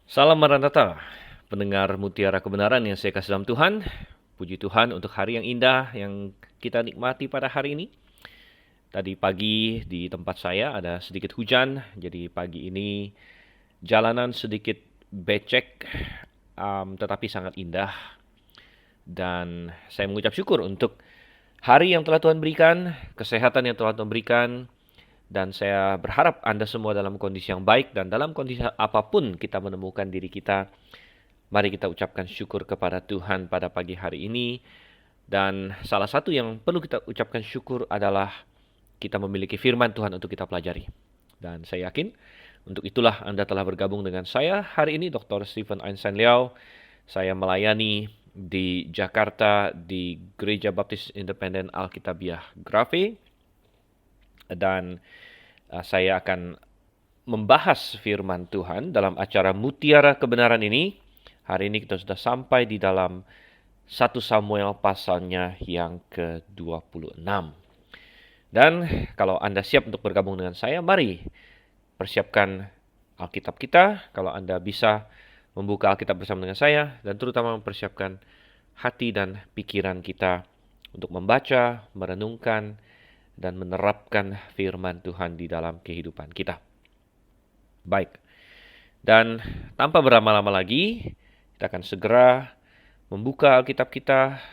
Salam Maranatha, pendengar Mutiara Kebenaran yang saya kasih dalam Tuhan. Puji Tuhan untuk hari yang indah yang kita nikmati pada hari ini. Tadi pagi di tempat saya ada sedikit hujan, jadi pagi ini jalanan sedikit becek, tetapi sangat indah. Dan saya mengucap syukur untuk hari yang telah Tuhan berikan, kesehatan yang telah Tuhan berikan, dan saya berharap Anda semua dalam kondisi yang baik dan dalam kondisi apapun kita menemukan diri kita. Mari kita ucapkan syukur kepada Tuhan pada pagi hari ini. Dan salah satu yang perlu kita ucapkan syukur adalah kita memiliki firman Tuhan untuk kita pelajari. Dan saya yakin untuk itulah Anda telah bergabung dengan saya hari ini, Dr. Stephen Einstein Liao. Saya melayani di Jakarta di Gereja Baptis Independen Alkitabiah Grafe. Dan saya akan membahas firman Tuhan dalam acara Mutiara Kebenaran ini. Hari ini kita sudah sampai di dalam 1 Samuel pasalnya yang ke-26. Dan kalau Anda siap untuk bergabung dengan saya, mari persiapkan Alkitab kita. Kalau Anda bisa membuka Alkitab bersama dengan saya, dan terutama mempersiapkan hati dan pikiran kita untuk membaca, merenungkan, dan menerapkan firman Tuhan di dalam kehidupan kita. Baik, dan tanpa berlama-lama lagi, kita akan segera membuka Alkitab kita.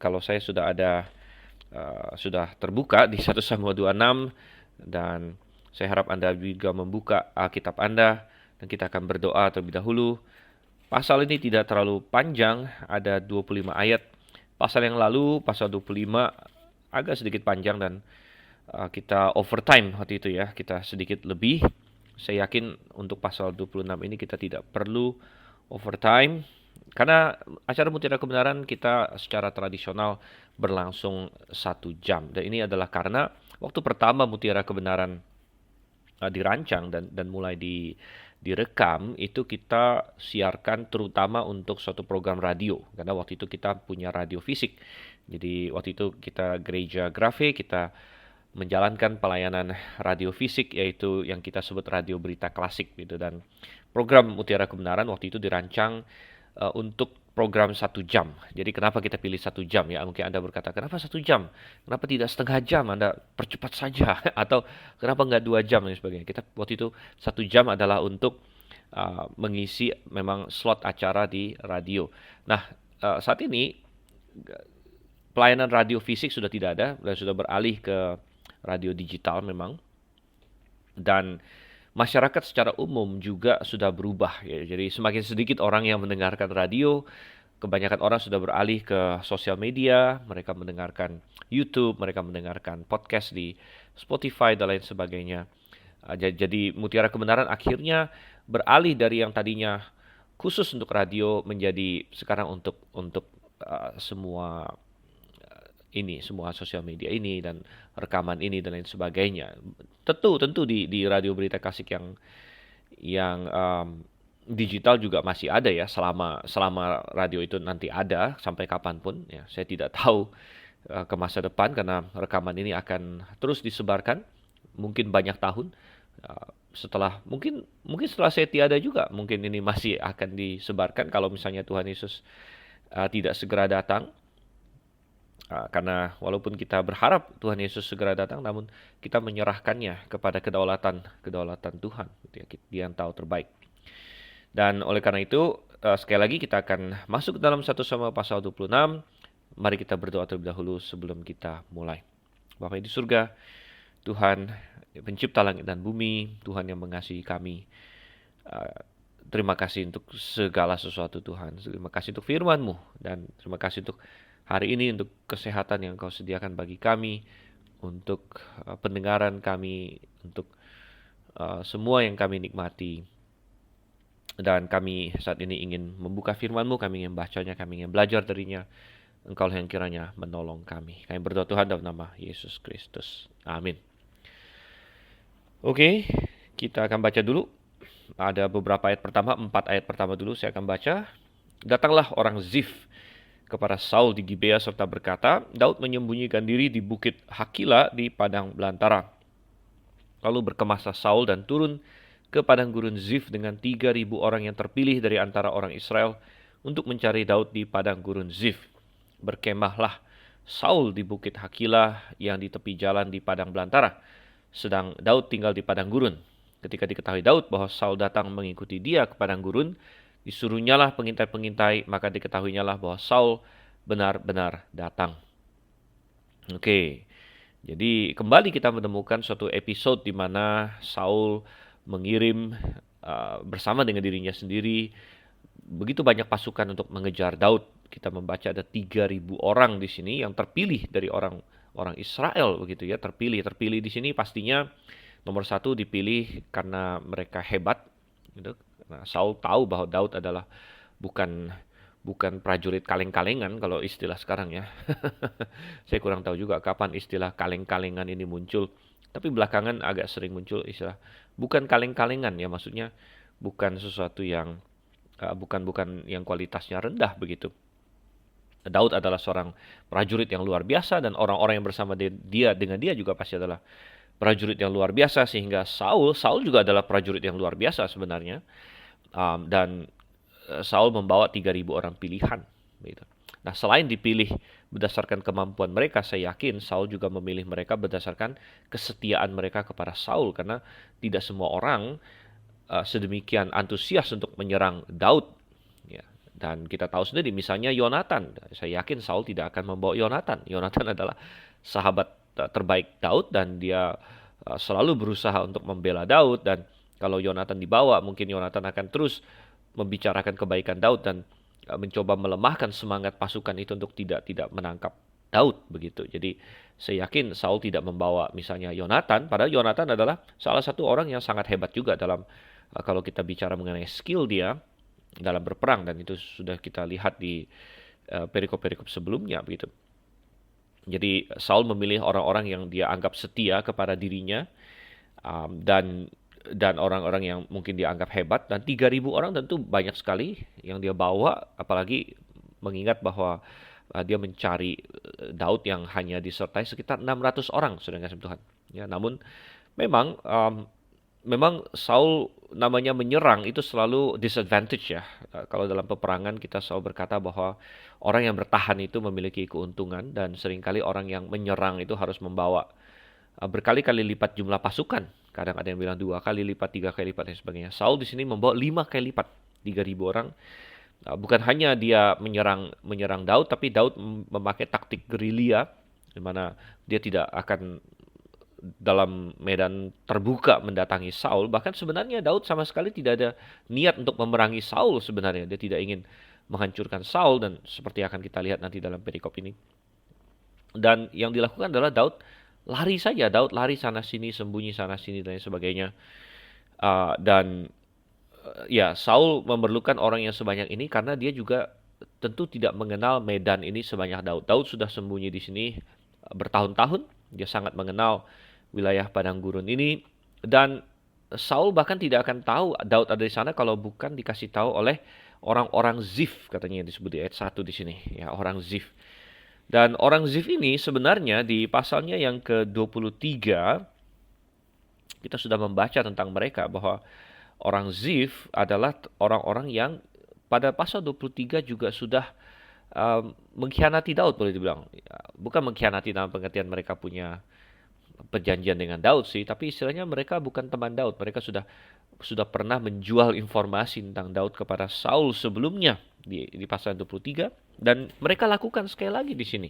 Kalau saya sudah terbuka di 1 Samuel 26, dan saya harap Anda juga membuka Alkitab Anda, dan kita akan berdoa terlebih dahulu. Pasal ini tidak terlalu panjang, ada 25 ayat. Pasal yang lalu, pasal 25, agak sedikit panjang dan kita overtime waktu itu ya, kita sedikit lebih. Saya yakin untuk pasal 26 ini kita tidak perlu overtime, karena acara Mutiara Kebenaran kita secara tradisional berlangsung 1 jam. Dan ini adalah karena waktu pertama Mutiara Kebenaran dirancang dan mulai direkam, itu kita siarkan terutama untuk suatu program radio. Karena waktu itu kita punya radio fisik. Jadi waktu itu kita Gereja Grafe, kita menjalankan pelayanan radio fisik, yaitu yang kita sebut radio berita klasik gitu. Dan program Mutiara Kebenaran waktu itu dirancang untuk program 1 jam. Jadi kenapa kita pilih 1 jam ya? Mungkin Anda berkata, kenapa 1 jam? Kenapa tidak setengah jam? Anda percepat saja. Atau kenapa nggak 2 jam dan sebagainya? Kita waktu itu 1 jam adalah untuk mengisi memang slot acara di radio. Nah, saat ini pelayanan radio fisik sudah tidak ada dan sudah beralih ke radio digital memang. Dan masyarakat secara umum juga sudah berubah ya. Jadi semakin sedikit orang yang mendengarkan radio, kebanyakan orang sudah beralih ke sosial media, mereka mendengarkan YouTube, mereka mendengarkan podcast di Spotify dan lain sebagainya. Jadi Mutiara Kebenaran akhirnya beralih dari yang tadinya khusus untuk radio menjadi sekarang untuk semua semua sosial media ini dan rekaman ini dan lain sebagainya. Tentu di radio berita klasik yang digital juga masih ada ya, selama radio itu nanti ada sampai kapanpun ya. Saya tidak tahu ke masa depan, karena rekaman ini akan terus disebarkan mungkin banyak tahun setelah mungkin setelah saya tiada juga, mungkin ini masih akan disebarkan kalau misalnya Tuhan Yesus tidak segera datang. Karena walaupun kita berharap Tuhan Yesus segera datang, namun kita menyerahkannya kepada kedaulatan Tuhan, gitu ya. Dia yang tahu terbaik. Dan oleh karena itu, sekali lagi kita akan masuk dalam 1 Samuel pasal 26. Mari kita berdoa terlebih dahulu sebelum kita mulai. Bapa di surga, Tuhan pencipta langit dan bumi, Tuhan yang mengasihi kami. Terima kasih untuk segala sesuatu Tuhan. Terima kasih untuk firman-Mu, dan terima kasih untuk hari ini, untuk kesehatan yang Kau sediakan bagi kami, untuk pendengaran kami, untuk semua yang kami nikmati. Dan kami saat ini ingin membuka firman-Mu, kami ingin bacanya, kami ingin belajar darinya. Engkau yang kiranya menolong kami. Kami berdoa Tuhan dalam nama Yesus Kristus. Amin. Oke, kita akan baca dulu. Ada beberapa ayat pertama, 4 ayat pertama dulu saya akan baca. Datanglah orang Zif kepada Saul di Gibea serta berkata, Daud menyembunyikan diri di bukit Hakila di padang belantara. Lalu berkemaslah Saul dan turun ke padang gurun Zif dengan 3.000 orang yang terpilih dari antara orang Israel untuk mencari Daud di padang gurun Zif. Berkemahlah Saul di bukit Hakila yang di tepi jalan di padang belantara, sedang Daud tinggal di padang gurun. Ketika diketahui Daud bahwa Saul datang mengikuti dia ke padang gurun, disuruhnyalah pengintai-pengintai, maka diketahuinyalah bahwa Saul benar-benar datang. Oke, jadi kembali kita menemukan suatu episode di mana Saul mengirim bersama dengan dirinya sendiri begitu banyak pasukan untuk mengejar Daud. Kita membaca ada 3.000 orang di sini yang terpilih dari orang Israel begitu ya, terpilih di sini pastinya nomor satu dipilih karena mereka hebat gitu. Nah, Saul tahu bahwa Daud adalah bukan prajurit kaleng-kalengan kalau istilah sekarang ya. Saya kurang tahu juga kapan istilah kaleng-kalengan ini muncul. Tapi belakangan agak sering muncul istilah bukan kaleng-kalengan ya, maksudnya bukan sesuatu yang bukan yang kualitasnya rendah begitu. Daud adalah seorang prajurit yang luar biasa dan orang-orang yang bersama dia dengan dia juga pasti adalah prajurit yang luar biasa, sehingga Saul juga adalah prajurit yang luar biasa sebenarnya. Dan Saul membawa 3.000 orang pilihan gitu. Nah, selain dipilih berdasarkan kemampuan mereka, saya yakin Saul juga memilih mereka berdasarkan kesetiaan mereka kepada Saul, karena tidak semua orang sedemikian antusias untuk menyerang Daud. Ya. Dan kita tahu sendiri, misalnya Yonatan. Saya yakin Saul tidak akan membawa Yonatan. Yonatan adalah sahabat terbaik Daud dan dia selalu berusaha untuk membela Daud. Dan kalau Yonatan dibawa, mungkin Yonatan akan terus membicarakan kebaikan Daud dan mencoba melemahkan semangat pasukan itu untuk tidak menangkap Daud begitu. Jadi saya yakin Saul tidak membawa misalnya Yonatan, padahal Yonatan adalah salah satu orang yang sangat hebat juga dalam kalau kita bicara mengenai skill dia dalam berperang, dan itu sudah kita lihat di perikop-perikop sebelumnya begitu. Jadi Saul memilih orang-orang yang dia anggap setia kepada dirinya, dan orang-orang yang mungkin dianggap hebat, dan 3.000 orang tentu banyak sekali yang dia bawa, apalagi mengingat bahwa dia mencari Daud yang hanya disertai sekitar 600 orang, saudara kasih Tuhan. Ya, namun memang Saul namanya menyerang itu selalu disadvantage ya. Kalau dalam peperangan kita selalu berkata bahwa orang yang bertahan itu memiliki keuntungan, dan seringkali orang yang menyerang itu harus membawa berkali-kali lipat jumlah pasukan. Kadang ada yang bilang 2 kali lipat, 3 kali lipat dan sebagainya. Saul di sini membawa 5 kali lipat, 3.000 orang. Bukan hanya dia menyerang Daud, tapi Daud memakai taktik gerilya, di mana dia tidak akan dalam medan terbuka mendatangi Saul. Bahkan sebenarnya Daud sama sekali tidak ada niat untuk memerangi Saul sebenarnya. Dia tidak ingin menghancurkan Saul, dan seperti akan kita lihat nanti dalam perikop ini. Dan yang dilakukan adalah Daud lari saja, Daud lari sana sini, sembunyi sana sini dan sebagainya. Ya, Saul memerlukan orang yang sebanyak ini karena dia juga tentu tidak mengenal medan ini sebanyak Daud. Daud sudah sembunyi di sini bertahun-tahun. Dia sangat mengenal wilayah padang gurun ini, dan Saul bahkan tidak akan tahu Daud ada di sana kalau bukan dikasih tahu oleh orang-orang Zif, katanya disebut di ayat 1 di sini, ya, orang Zif. Dan orang Zif ini sebenarnya di pasalnya yang ke-23 kita sudah membaca tentang mereka, bahwa orang Zif adalah orang-orang yang pada pasal 23 juga sudah mengkhianati Daud, boleh dibilang. Bukan mengkhianati dalam pengertian mereka punya perjanjian dengan Daud sih, tapi istilahnya mereka bukan teman Daud. Mereka sudah pernah menjual informasi tentang Daud kepada Saul sebelumnya di pasal 23, dan mereka lakukan sekali lagi di sini.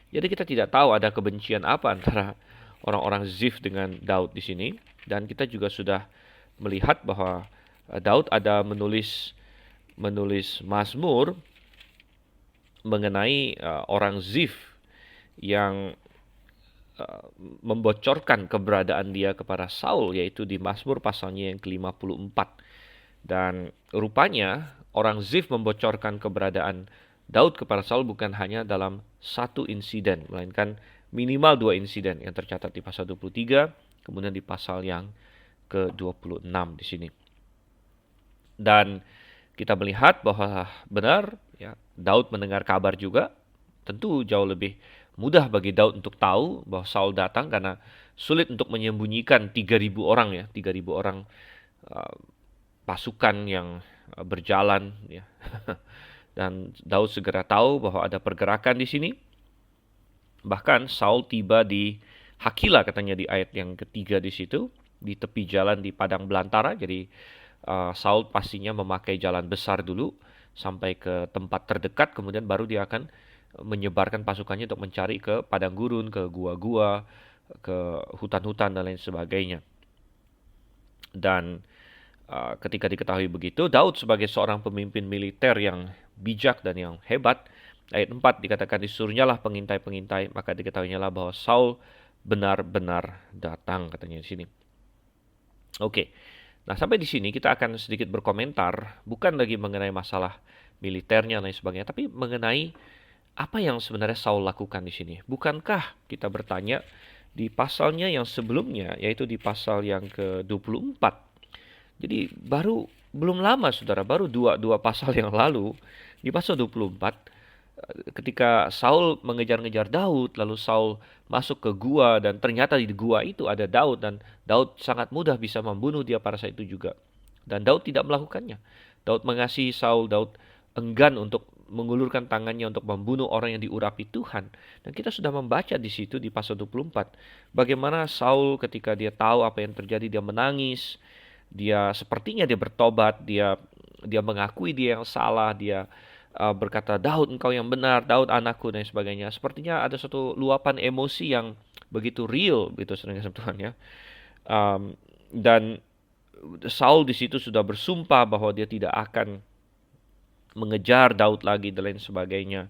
Jadi kita tidak tahu ada kebencian apa antara orang-orang Zif dengan Daud di sini, dan kita juga sudah melihat bahwa Daud ada menulis mazmur mengenai orang Zif yang membocorkan keberadaan dia kepada Saul, yaitu di Mazmur pasalnya yang ke-54. Dan rupanya orang Zif membocorkan keberadaan Daud kepada Saul bukan hanya dalam satu insiden, melainkan minimal 2 insiden yang tercatat di pasal 23, kemudian di pasal yang ke-26 di sini. Dan kita melihat bahwa benar ya, Daud mendengar kabar juga. Tentu jauh lebih mudah bagi Daud untuk tahu bahwa Saul datang, karena sulit untuk menyembunyikan 3.000 orang ya, 3.000 orang uh, pasukan yang berjalan, ya. Dan Daud segera tahu bahwa ada pergerakan di sini. Bahkan Saul tiba di Hakila, katanya di ayat yang ketiga di situ, di tepi jalan di padang belantara. Jadi Saul pastinya memakai jalan besar dulu sampai ke tempat terdekat, kemudian baru dia akan menyebarkan pasukannya untuk mencari ke padang gurun, ke gua-gua, ke hutan-hutan dan lain sebagainya. Dan ketika diketahui begitu, Daud sebagai seorang pemimpin militer yang bijak dan yang hebat, ayat 4 dikatakan disuruhnyalah pengintai-pengintai, maka diketahuinyalah bahwa Saul benar-benar datang, katanya di sini. Oke. Nah, sampai di sini kita akan sedikit berkomentar, bukan lagi mengenai masalah militernya dan lain sebagainya, tapi mengenai apa yang sebenarnya Saul lakukan di sini. Bukankah kita bertanya di pasalnya yang sebelumnya, yaitu di pasal yang ke-24. Jadi belum lama saudara, baru dua pasal yang lalu, di pasal 24, ketika Saul mengejar-ngejar Daud, lalu Saul masuk ke gua dan ternyata di gua itu ada Daud dan Daud sangat mudah bisa membunuh dia pada saat itu juga. Dan Daud tidak melakukannya. Daud mengasihi Saul, Daud enggan untuk mengulurkan tangannya untuk membunuh orang yang diurapi Tuhan. Dan kita sudah membaca di situ di pasal 24 bagaimana Saul ketika dia tahu apa yang terjadi, dia menangis. Dia sepertinya dia bertobat, dia mengakui dia yang salah, dia berkata, Daud engkau yang benar, Daud anakku dan sebagainya. Sepertinya ada satu luapan emosi yang begitu real, gitu saudara Tuhan ya. Dan Saul di situ sudah bersumpah bahwa dia tidak akan mengejar Daud lagi dan lain sebagainya.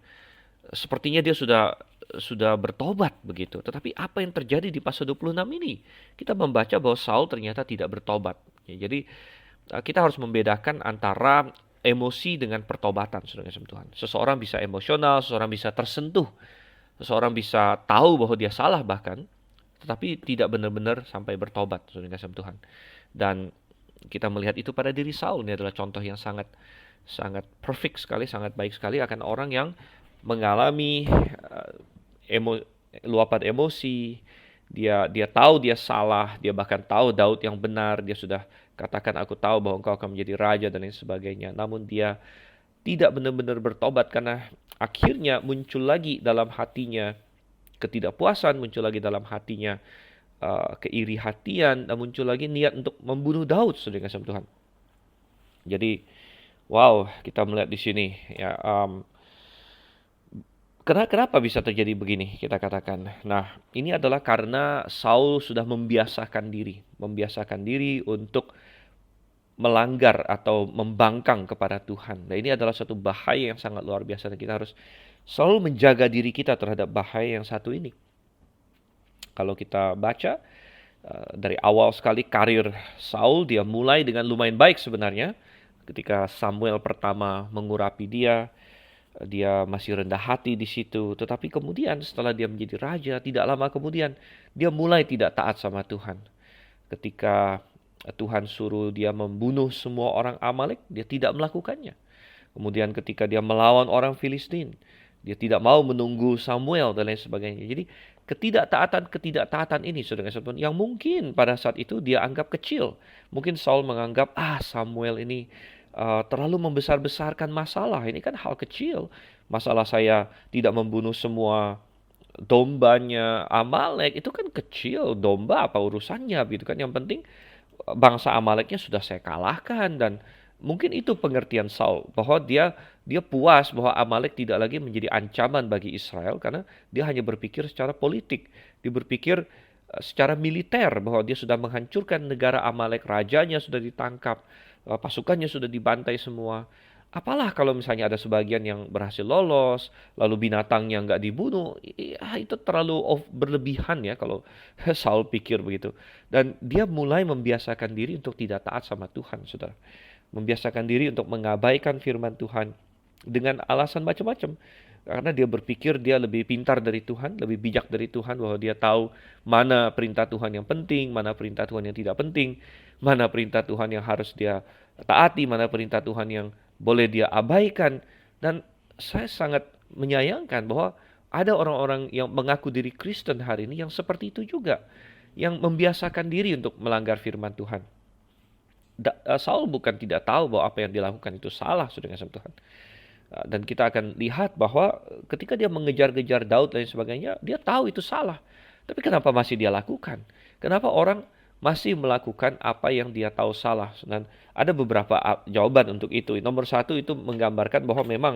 Sepertinya dia sudah bertobat begitu. Tetapi apa yang terjadi di pasal 26 ini? Kita membaca bahwa Saul ternyata tidak bertobat. Ya, jadi kita harus membedakan antara emosi dengan pertobatan, saudara Tuhan. Seseorang bisa emosional, seseorang bisa tersentuh, seseorang bisa tahu bahwa dia salah bahkan, tetapi tidak benar-benar sampai bertobat, saudara Tuhan. Dan kita melihat itu pada diri Saul. Ini adalah contoh yang sangat perfect sekali, sangat baik sekali akan orang yang mengalami luapan emosi. Dia tahu dia salah, dia bahkan tahu Daud yang benar, dia sudah katakan aku tahu bahwa engkau akan menjadi raja dan lain sebagainya. Namun dia tidak benar-benar bertobat karena akhirnya muncul lagi dalam hatinya ketidakpuasan, muncul lagi dalam hatinya keiri hatian, dan muncul lagi niat untuk membunuh Daud, saudara kasih Tuhan. Jadi, wow, kita melihat di sini ya. Kenapa bisa terjadi begini, kita katakan. Nah, ini adalah karena Saul sudah membiasakan diri untuk melanggar atau membangkang kepada Tuhan. Nah, ini adalah satu bahaya yang sangat luar biasa dan kita harus selalu menjaga diri kita terhadap bahaya yang satu ini. Kalau kita baca dari awal sekali karir Saul, dia mulai dengan lumayan baik sebenarnya. Ketika Samuel pertama mengurapi dia masih rendah hati di situ. Tetapi kemudian setelah dia menjadi raja, tidak lama kemudian dia mulai tidak taat sama Tuhan. Ketika Tuhan suruh dia membunuh semua orang Amalek, dia tidak melakukannya. Kemudian ketika dia melawan orang Filistin, dia tidak mau menunggu Samuel dan lain sebagainya. Jadi ketidaktaatan ini, saudara-saudara, yang mungkin pada saat itu dia anggap kecil. Mungkin Saul menganggap, Samuel ini terlalu membesar-besarkan masalah. Ini kan hal kecil. Masalah saya tidak membunuh semua dombanya Amalek, itu kan kecil. Domba apa urusannya gitu kan. Yang penting bangsa Amaleknya sudah saya kalahkan. Dan mungkin itu pengertian Saul, bahwa dia puas bahwa Amalek tidak lagi menjadi ancaman bagi Israel karena dia hanya berpikir secara politik. Dia berpikir secara militer bahwa dia sudah menghancurkan negara Amalek, rajanya sudah ditangkap, pasukannya sudah dibantai semua. Apalah kalau misalnya ada sebagian yang berhasil lolos, lalu binatangnya nggak dibunuh, itu terlalu berlebihan ya kalau Saul pikir begitu. Dan dia mulai membiasakan diri untuk tidak taat sama Tuhan, saudara. Membiasakan diri untuk mengabaikan firman Tuhan dengan alasan macam-macam. Karena dia berpikir dia lebih pintar dari Tuhan, lebih bijak dari Tuhan, bahwa dia tahu mana perintah Tuhan yang penting, mana perintah Tuhan yang tidak penting, mana perintah Tuhan yang harus dia taati, mana perintah Tuhan yang boleh dia abaikan. Dan saya sangat menyayangkan bahwa ada orang-orang yang mengaku diri Kristen hari ini yang seperti itu juga, yang membiasakan diri untuk melanggar firman Tuhan. Saul bukan tidak tahu bahwa apa yang dilakukan itu salah, saudara kasih Tuhan. Dan kita akan lihat bahwa ketika dia mengejar-gejar Daud dan sebagainya, dia tahu itu salah. Tapi kenapa masih dia lakukan? Kenapa orang masih melakukan apa yang dia tahu salah? Dan ada beberapa jawaban untuk itu. Nomor satu, itu menggambarkan bahwa memang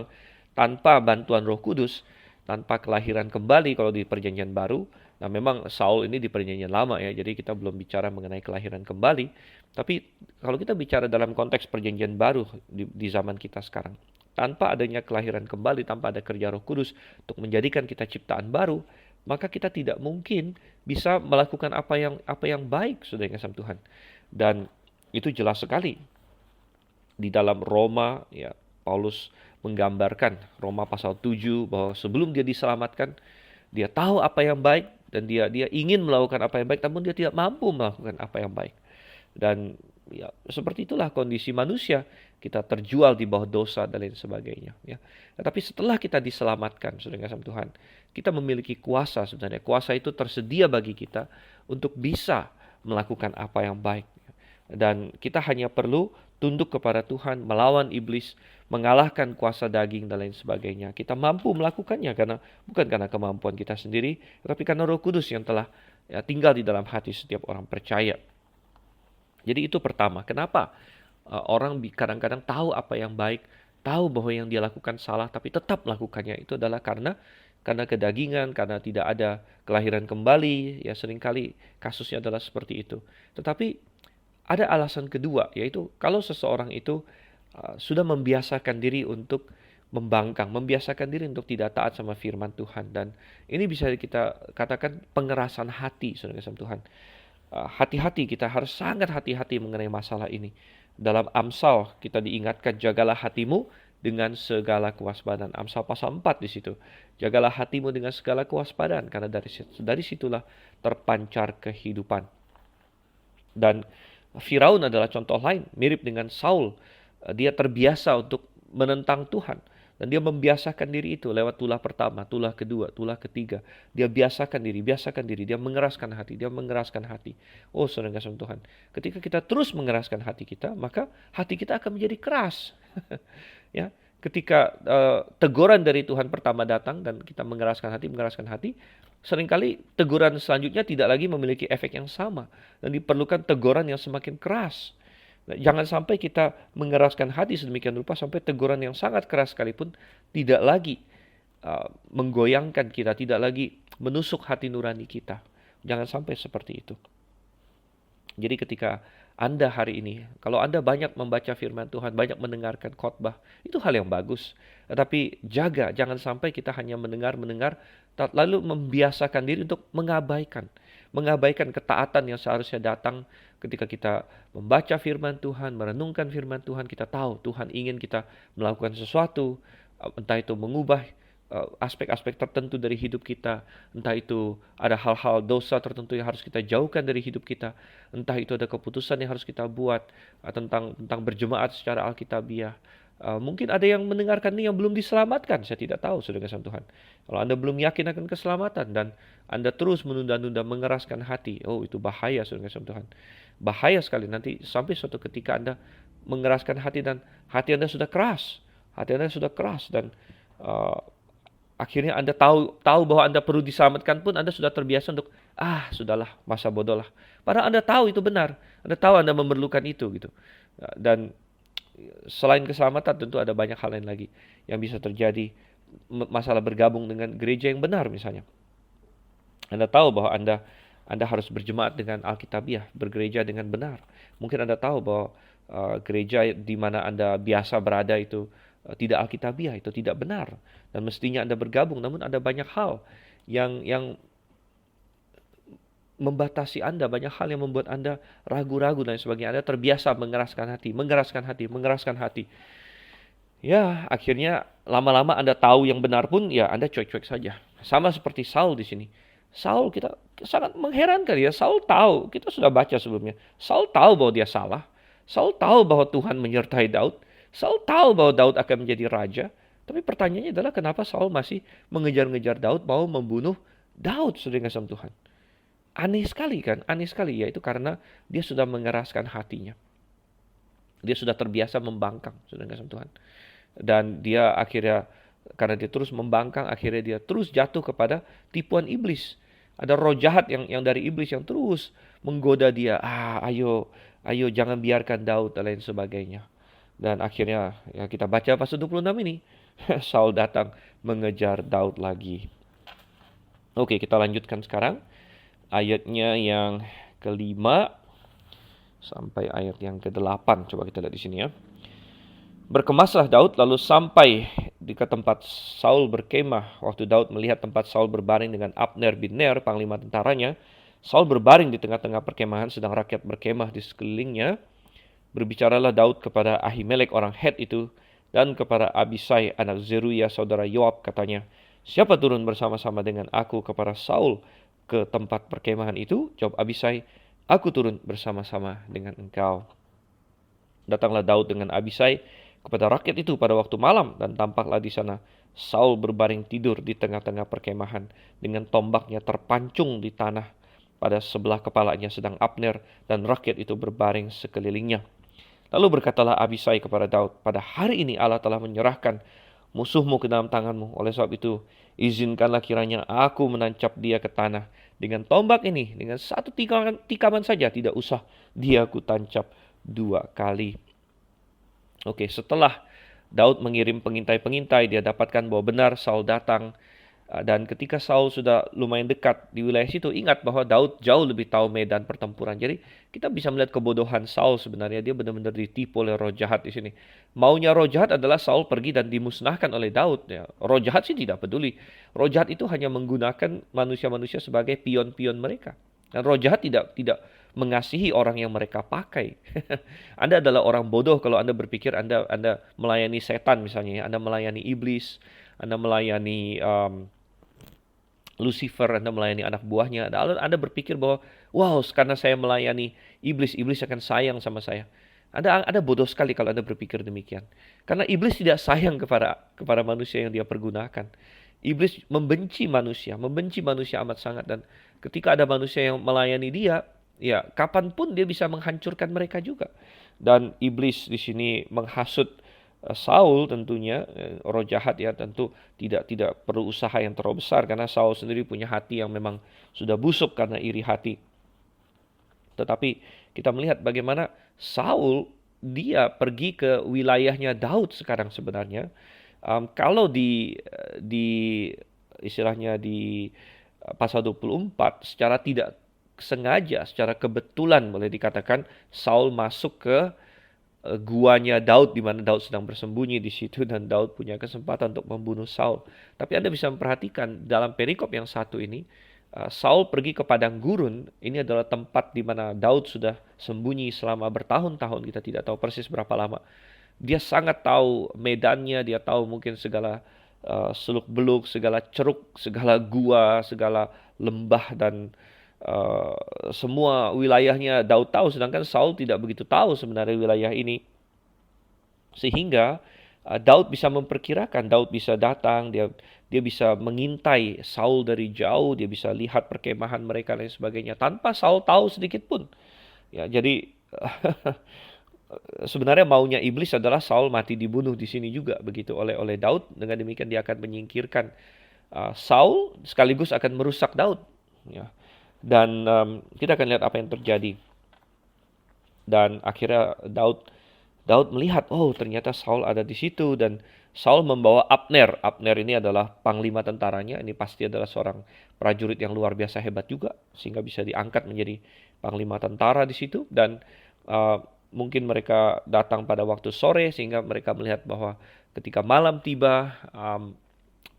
tanpa bantuan Roh Kudus, tanpa kelahiran kembali kalau di Perjanjian Baru, nah memang Saul ini di Perjanjian Lama ya, jadi kita belum bicara mengenai kelahiran kembali. Tapi kalau kita bicara dalam konteks Perjanjian Baru di zaman kita sekarang, tanpa adanya kelahiran kembali, tanpa ada kerja Roh Kudus untuk menjadikan kita ciptaan baru, maka kita tidak mungkin bisa melakukan apa yang baik, saudara yang kasih Tuhan. Dan itu jelas sekali di dalam Roma ya, Paulus menggambarkan Roma pasal 7 bahwa sebelum dia diselamatkan, dia tahu apa yang baik dan dia ingin melakukan apa yang baik, namun dia tidak mampu melakukan apa yang baik. Dan ya seperti itulah kondisi manusia, kita terjual di bawah dosa dan lain sebagainya ya. Tetapi setelah kita diselamatkan, saudara kasih Tuhan, kita memiliki kuasa sebenarnya. Kuasa itu tersedia bagi kita untuk bisa melakukan apa yang baik. Dan kita hanya perlu tunduk kepada Tuhan, melawan iblis, mengalahkan kuasa daging dan lain sebagainya. Kita mampu melakukannya bukan karena kemampuan kita sendiri, tetapi karena Roh Kudus yang telah tinggal di dalam hati setiap orang percaya. Jadi itu pertama. Kenapa orang kadang-kadang tahu apa yang baik, tahu bahwa yang dia lakukan salah, tapi tetap melakukannya? Itu adalah karena kedagingan, karena tidak ada kelahiran kembali. Ya seringkali kasusnya adalah seperti itu. Tetapi ada alasan kedua, yaitu kalau seseorang itu sudah membiasakan diri untuk membangkang, membiasakan diri untuk tidak taat sama firman Tuhan. Dan ini bisa kita katakan pengerasan hati, saudara Tuhan. Hati-hati, kita harus sangat hati-hati mengenai masalah ini. Dalam Amsal kita diingatkan, jagalah hatimu dengan segala kewaspadaan. Amsal pasal 4 di situ. Jagalah hatimu dengan segala kewaspadaan, karena dari situlah terpancar kehidupan. Dan Firaun adalah contoh lain, mirip dengan Saul. Dia terbiasa untuk menentang Tuhan. Dan dia membiasakan diri itu lewat tulah pertama, tulah kedua, tulah ketiga. Dia biasakan diri. Dia mengeraskan hati. Oh, saudara kasih Tuhan. Ketika kita terus mengeraskan hati kita, maka hati kita akan menjadi keras. Ya, ketika teguran dari Tuhan pertama datang dan kita mengeraskan hati, seringkali teguran selanjutnya tidak lagi memiliki efek yang sama. Dan diperlukan teguran yang semakin keras. Nah, jangan sampai kita mengeraskan hati sedemikian rupa sampai teguran yang sangat keras sekalipun tidak lagi menggoyangkan kita, tidak lagi menusuk hati nurani kita. Jangan sampai seperti itu. Jadi ketika Anda hari ini, kalau Anda banyak membaca firman Tuhan, banyak mendengarkan khotbah, itu hal yang bagus. Tetapi jangan sampai kita hanya mendengar, lalu membiasakan diri untuk mengabaikan ketaatan yang seharusnya datang ketika kita membaca firman Tuhan, merenungkan firman Tuhan. Kita tahu Tuhan ingin kita melakukan sesuatu, entah itu mengubah aspek-aspek tertentu dari hidup kita, entah itu ada hal-hal dosa tertentu yang harus kita jauhkan dari hidup kita, entah itu ada keputusan yang harus kita buat tentang berjemaat secara alkitabiah. Mungkin ada yang mendengarkan ini yang belum diselamatkan, saya tidak tahu, saudara kasih Tuhan. Kalau Anda belum yakin akan keselamatan dan Anda terus menunda-nunda, mengeraskan hati, oh itu bahaya, saudara kasih Tuhan. Bahaya sekali, nanti sampai suatu ketika Anda mengeraskan hati dan hati Anda sudah keras, dan akhirnya Anda tahu bahwa Anda perlu diselamatkan pun Anda sudah terbiasa untuk sudahlah, masa bodoh lah. Padahal Anda tahu itu benar, Anda tahu Anda memerlukan itu gitu. Dan selain keselamatan tentu ada banyak hal lain lagi yang bisa terjadi. Masalah bergabung dengan gereja yang benar misalnya. Anda tahu bahwa Anda harus berjemaat dengan alkitabiah, bergereja dengan benar. Mungkin Anda tahu bahwa gereja di mana Anda biasa berada itu tidak alkitabiah, itu tidak benar. Dan mestinya Anda bergabung, namun ada banyak hal yang membatasi Anda, banyak hal yang membuat Anda ragu-ragu dan sebagainya. Anda terbiasa mengeraskan hati. Ya, akhirnya lama-lama Anda tahu yang benar pun, ya Anda cuek-cuek saja. Sama seperti Saul di sini. Saul, kita sangat mengherankan ya. Saul tahu, kita sudah baca sebelumnya. Saul tahu bahwa dia salah. Saul tahu bahwa Tuhan menyertai Daud. Saul tahu bahwa Daud akan menjadi raja. Tapi pertanyaannya adalah kenapa Saul masih mengejar-ngejar Daud, mau membunuh Daud, saudara kasih Tuhan. Aneh sekali kan? Yaitu karena dia sudah mengeraskan hatinya. Dia sudah terbiasa membangkang, saudara kasih Tuhan. Dan dia akhirnya, karena dia terus membangkang, akhirnya dia terus jatuh kepada tipuan iblis. Ada roh jahat yang dari iblis yang terus menggoda dia. Ayo, ayo jangan biarkan Daud dan lain sebagainya. Dan akhirnya ya kita baca pasal 26 ini. Saul datang mengejar Daud lagi. Oke, kita lanjutkan sekarang. Ayatnya yang kelima sampai ayat yang ke-8. Coba kita lihat di sini ya. Berkemaslah Daud lalu sampai di ke tempat Saul berkemah. Waktu Daud melihat tempat Saul berbaring dengan Abner bin Ner, panglima tentaranya. Saul berbaring di tengah-tengah perkemahan sedang rakyat berkemah di sekelilingnya. Berbicaralah Daud kepada Ahimelek orang Het itu dan kepada Abisai anak Zeruya saudara Yoab katanya, siapa turun bersama-sama dengan aku kepada Saul ke tempat perkemahan itu? Jawab Abisai, aku turun bersama-sama dengan engkau. Datanglah Daud dengan Abisai kepada rakyat itu pada waktu malam dan tampaklah di sana Saul berbaring tidur di tengah-tengah perkemahan dengan tombaknya terpancung di tanah. Pada sebelah kepalanya sedang Abner dan rakyat itu berbaring sekelilingnya. Lalu berkatalah Abisai kepada Daud, pada hari ini Allah telah menyerahkan musuhmu ke dalam tanganmu. Oleh sebab itu, izinkanlah kiranya aku menancap dia ke tanah. Dengan tombak ini, dengan satu tikaman saja, tidak usah dia ku tancap 2 kali. Oke, setelah Daud mengirim pengintai-pengintai, dia dapatkan bahwa benar Saul datang. Dan ketika Saul sudah lumayan dekat di wilayah situ, ingat bahwa Daud jauh lebih tahu medan pertempuran. Jadi kita bisa melihat kebodohan Saul sebenarnya. Dia benar-benar ditipu oleh roh jahat di sini. Maunya roh jahat adalah Saul pergi dan dimusnahkan oleh Daud. Ya, roh jahat sih tidak peduli. Roh jahat itu hanya menggunakan manusia-manusia sebagai pion-pion mereka. Dan roh jahat tidak mengasihi orang yang mereka pakai. Anda adalah orang bodoh kalau Anda berpikir Anda melayani setan misalnya. Anda melayani iblis, Anda melayani Lucifer, Anda melayani anak buahnya. Anda berpikir bahwa, wow, karena saya melayani iblis, iblis akan sayang sama saya. Anda bodoh sekali kalau Anda berpikir demikian. Karena iblis tidak sayang kepada manusia yang dia pergunakan. Iblis membenci manusia amat sangat. Dan ketika ada manusia yang melayani dia, ya kapanpun dia bisa menghancurkan mereka juga. Dan iblis di sini menghasut Saul tentunya, roh jahat ya, tentu tidak perlu usaha yang terlalu besar karena Saul sendiri punya hati yang memang sudah busuk karena iri hati. Tetapi kita melihat bagaimana Saul dia pergi ke wilayahnya Daud sekarang sebenarnya. Kalau di istilahnya di pasal 24 secara tidak sengaja, secara kebetulan boleh dikatakan Saul masuk ke guanya Daud di mana Daud sedang bersembunyi di situ dan Daud punya kesempatan untuk membunuh Saul. Tapi Anda bisa memperhatikan dalam perikop yang satu ini, Saul pergi ke padang gurun. Ini adalah tempat di mana Daud sudah sembunyi selama bertahun-tahun. Kita tidak tahu persis berapa lama. Dia sangat tahu medannya, dia tahu mungkin segala seluk-beluk, segala ceruk, segala gua, segala lembah dan semua wilayahnya Daud tahu, sedangkan Saul tidak begitu tahu sebenarnya wilayah ini. Sehingga Daud bisa memperkirakan, Daud bisa datang, dia bisa mengintai Saul dari jauh, dia bisa lihat perkemahan mereka dan sebagainya tanpa Saul tahu sedikit pun. Ya, jadi sebenarnya maunya iblis adalah Saul mati dibunuh di sini juga begitu oleh Daud. Dengan demikian dia akan menyingkirkan Saul sekaligus akan merusak Daud. Ya. Dan kita akan lihat apa yang terjadi. Dan akhirnya Daud melihat, oh ternyata Saul ada di situ dan Saul membawa Abner. Abner ini adalah panglima tentaranya. Ini pasti adalah seorang prajurit yang luar biasa hebat juga sehingga bisa diangkat menjadi panglima tentara di situ. Dan mungkin mereka datang pada waktu sore sehingga mereka melihat bahwa ketika malam tiba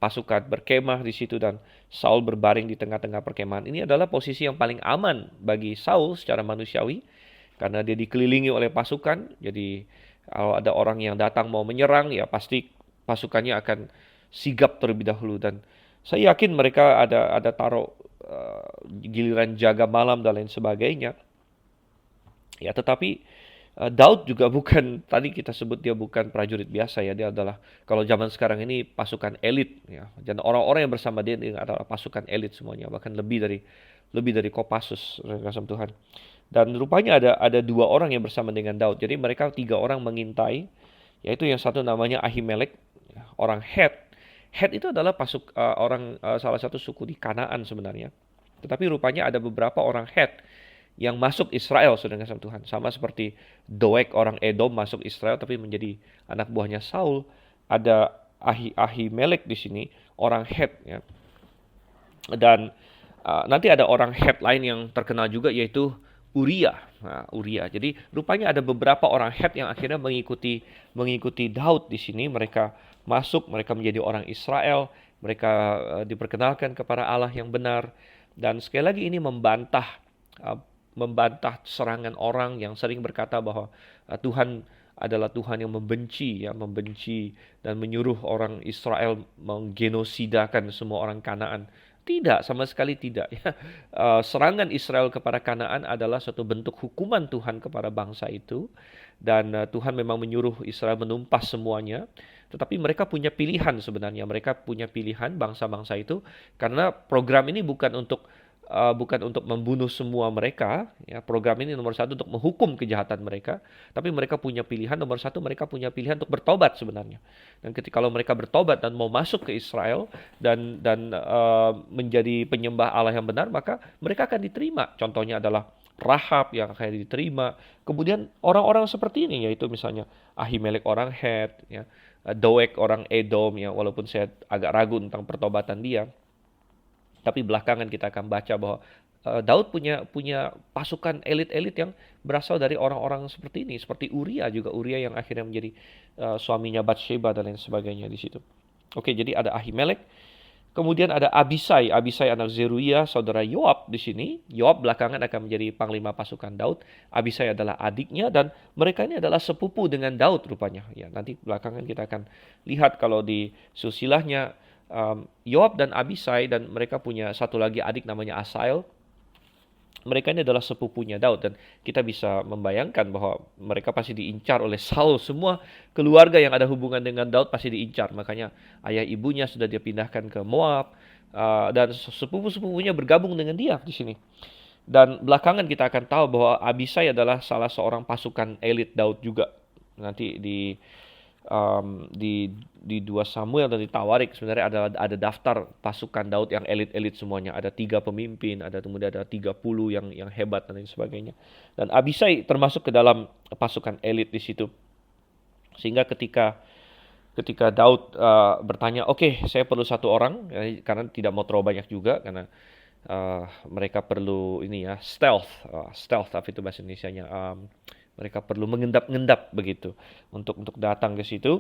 pasukan berkemah di situ dan Saul berbaring di tengah-tengah perkemahan. Ini adalah posisi yang paling aman bagi Saul secara manusiawi karena dia dikelilingi oleh pasukan. Jadi kalau ada orang yang datang mau menyerang, ya pasti pasukannya akan sigap terlebih dahulu. Dan saya yakin mereka ada taruh giliran jaga malam dan lain sebagainya. Ya, tetapi Daud juga bukan, tadi kita sebut dia bukan prajurit biasa ya, dia adalah, kalau zaman sekarang ini pasukan elit ya. Dan orang-orang yang bersama dia adalah pasukan elit semuanya, bahkan lebih dari Kopassus, kasih Tuhan. Dan rupanya ada dua orang yang bersama dengan Daud. Jadi mereka tiga orang mengintai, yaitu yang satu namanya Ahimelek, orang Het. Het itu adalah salah satu suku di Kanaan sebenarnya. Tetapi rupanya ada beberapa orang Het yang masuk Israel, saudara kasih Tuhan. Sama seperti Doeg orang Edom masuk Israel tapi menjadi anak buahnya Saul. Ada Ahimelek di sini, orang Het, ya. Dan nanti ada orang Het lain yang terkenal juga, yaitu Uria. Nah, Uria. Jadi rupanya ada beberapa orang Het yang akhirnya mengikuti Daud di sini. Mereka masuk, mereka menjadi orang Israel, mereka diperkenalkan kepada Allah yang benar. Dan sekali lagi ini membantah serangan orang yang sering berkata bahwa Tuhan adalah Tuhan yang membenci dan menyuruh orang Israel menggenosidakan semua orang Kanaan. Tidak, sama sekali tidak. Ya. Serangan Israel kepada Kanaan adalah suatu bentuk hukuman Tuhan kepada bangsa itu. Dan Tuhan memang menyuruh Israel menumpas semuanya. Tetapi mereka punya pilihan sebenarnya. Mereka punya pilihan bangsa-bangsa itu. Karena program ini bukan untuk membunuh semua mereka. Ya, program ini nomor satu untuk menghukum kejahatan mereka. Tapi mereka punya pilihan, nomor satu mereka punya pilihan untuk bertobat sebenarnya. Dan kalau mereka bertobat dan mau masuk ke Israel dan menjadi penyembah Allah yang benar, maka mereka akan diterima. Contohnya adalah Rahab yang akan diterima. Kemudian orang-orang seperti ini, yaitu misalnya Ahimelek orang Het, ya, Doeg orang Edom, ya, walaupun saya agak ragu tentang pertobatan dia. Tapi belakangan kita akan baca bahwa Daud punya pasukan elit-elit yang berasal dari orang-orang seperti ini, seperti Uria juga, Uria yang akhirnya menjadi suaminya Batsheba dan lain sebagainya di situ. Oke, jadi ada Ahimelek, kemudian ada Abisai anak Zeruiah, saudara Yoab di sini. Yoab belakangan akan menjadi panglima pasukan Daud. Abisai adalah adiknya dan mereka ini adalah sepupu dengan Daud rupanya. Ya, nanti belakangan kita akan lihat kalau di silsilahnya Yoab dan Abisai, dan mereka punya satu lagi adik namanya Asael. Mereka ini adalah sepupunya Daud dan kita bisa membayangkan bahwa mereka pasti diincar oleh Saul. Semua keluarga yang ada hubungan dengan Daud pasti diincar. Makanya ayah ibunya sudah dia pindahkan ke Moab dan sepupu-sepupunya bergabung dengan dia di sini. Dan belakangan kita akan tahu bahwa Abisai adalah salah seorang pasukan elit Daud juga. Nanti di 2 Samuel dan di Tawarik sebenarnya ada daftar pasukan Daud yang elit-elit semuanya. Ada 3 pemimpin, kemudian ada 30 yang hebat dan lain sebagainya. Dan Abisai termasuk ke dalam pasukan elit di situ. Sehingga ketika Daud bertanya, oke, saya perlu 1 orang, ya, karena tidak mau terlalu banyak juga, karena mereka perlu ini ya, stealth tapi itu bahasa Indonesianya. Mereka perlu mengendap-endap begitu untuk datang ke situ.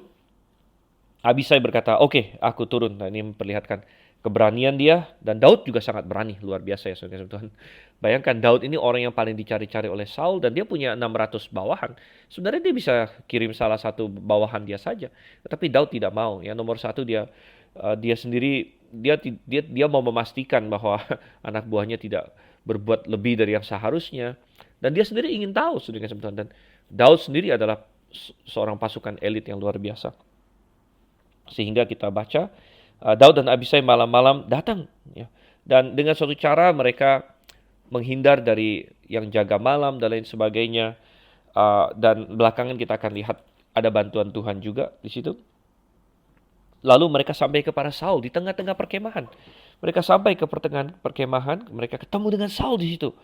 Abisai berkata, oke, aku turun. Nah, ini memperlihatkan keberanian dia, dan Daud juga sangat berani, luar biasa ya saudara Tuhan. Bayangkan Daud ini orang yang paling dicari-cari oleh Saul dan dia punya 600 bawahan. Sebenarnya dia bisa kirim salah satu bawahan dia saja, tetapi Daud tidak mau. Ya, nomor satu dia sendiri dia mau memastikan bahwa anak buahnya tidak berbuat lebih dari yang seharusnya. Dan dia sendiri ingin tahu, saudara Tuhan. Dan Daud sendiri adalah seorang pasukan elit yang luar biasa. Sehingga kita baca, Daud dan Abisai malam-malam datang. Ya. Dan dengan suatu cara mereka menghindar dari yang jaga malam dan lain sebagainya. Dan belakangan kita akan lihat ada bantuan Tuhan juga di situ. Lalu mereka sampai kepada Saul di tengah-tengah perkemahan. Mereka sampai ke pertengahan perkemahan, mereka ketemu dengan Saul di situ.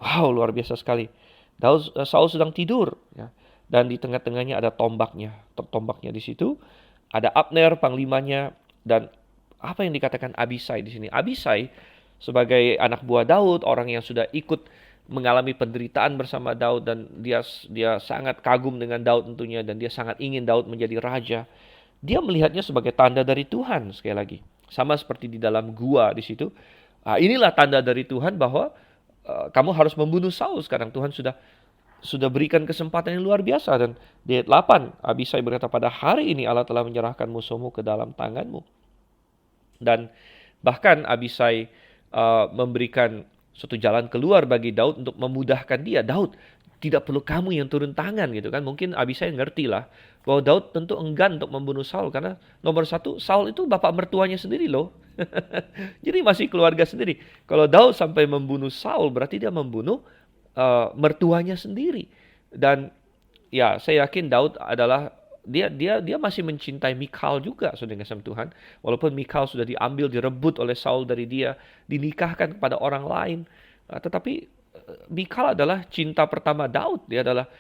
Wow, luar biasa sekali. Saul sedang tidur, ya. Dan di tengah-tengahnya ada tombaknya di situ. Ada Abner panglimanya, dan apa yang dikatakan Abisai di sini? Abisai sebagai anak buah Daud, orang yang sudah ikut mengalami penderitaan bersama Daud, dan dia sangat kagum dengan Daud tentunya, dan dia sangat ingin Daud menjadi raja. Dia melihatnya sebagai tanda dari Tuhan sekali lagi. Sama seperti di dalam gua di situ. Inilah tanda dari Tuhan bahwa kamu harus membunuh Saul sekarang. Tuhan sudah berikan kesempatan yang luar biasa. Dan di ayat 8, Abisai berkata, pada hari ini Allah telah menyerahkan musuhmu ke dalam tanganmu. Dan bahkan Abisai memberikan suatu jalan keluar bagi Daud untuk memudahkan dia. Daud, tidak perlu kamu yang turun tangan gitu kan. Mungkin Abisai ngerti lah bahwa Daud tentu enggan untuk membunuh Saul, karena nomor satu, Saul itu bapak mertuanya sendiri loh. Jadi masih keluarga sendiri. Kalau Daud sampai membunuh Saul, berarti dia membunuh mertuanya sendiri. Dan ya, saya yakin Daud adalah dia masih mencintai Mikal juga, saudara kasih Tuhan. Walaupun Mikal sudah diambil, direbut oleh Saul dari dia, dinikahkan kepada orang lain. Tetapi Mikal adalah cinta pertama Daud. Dia adalah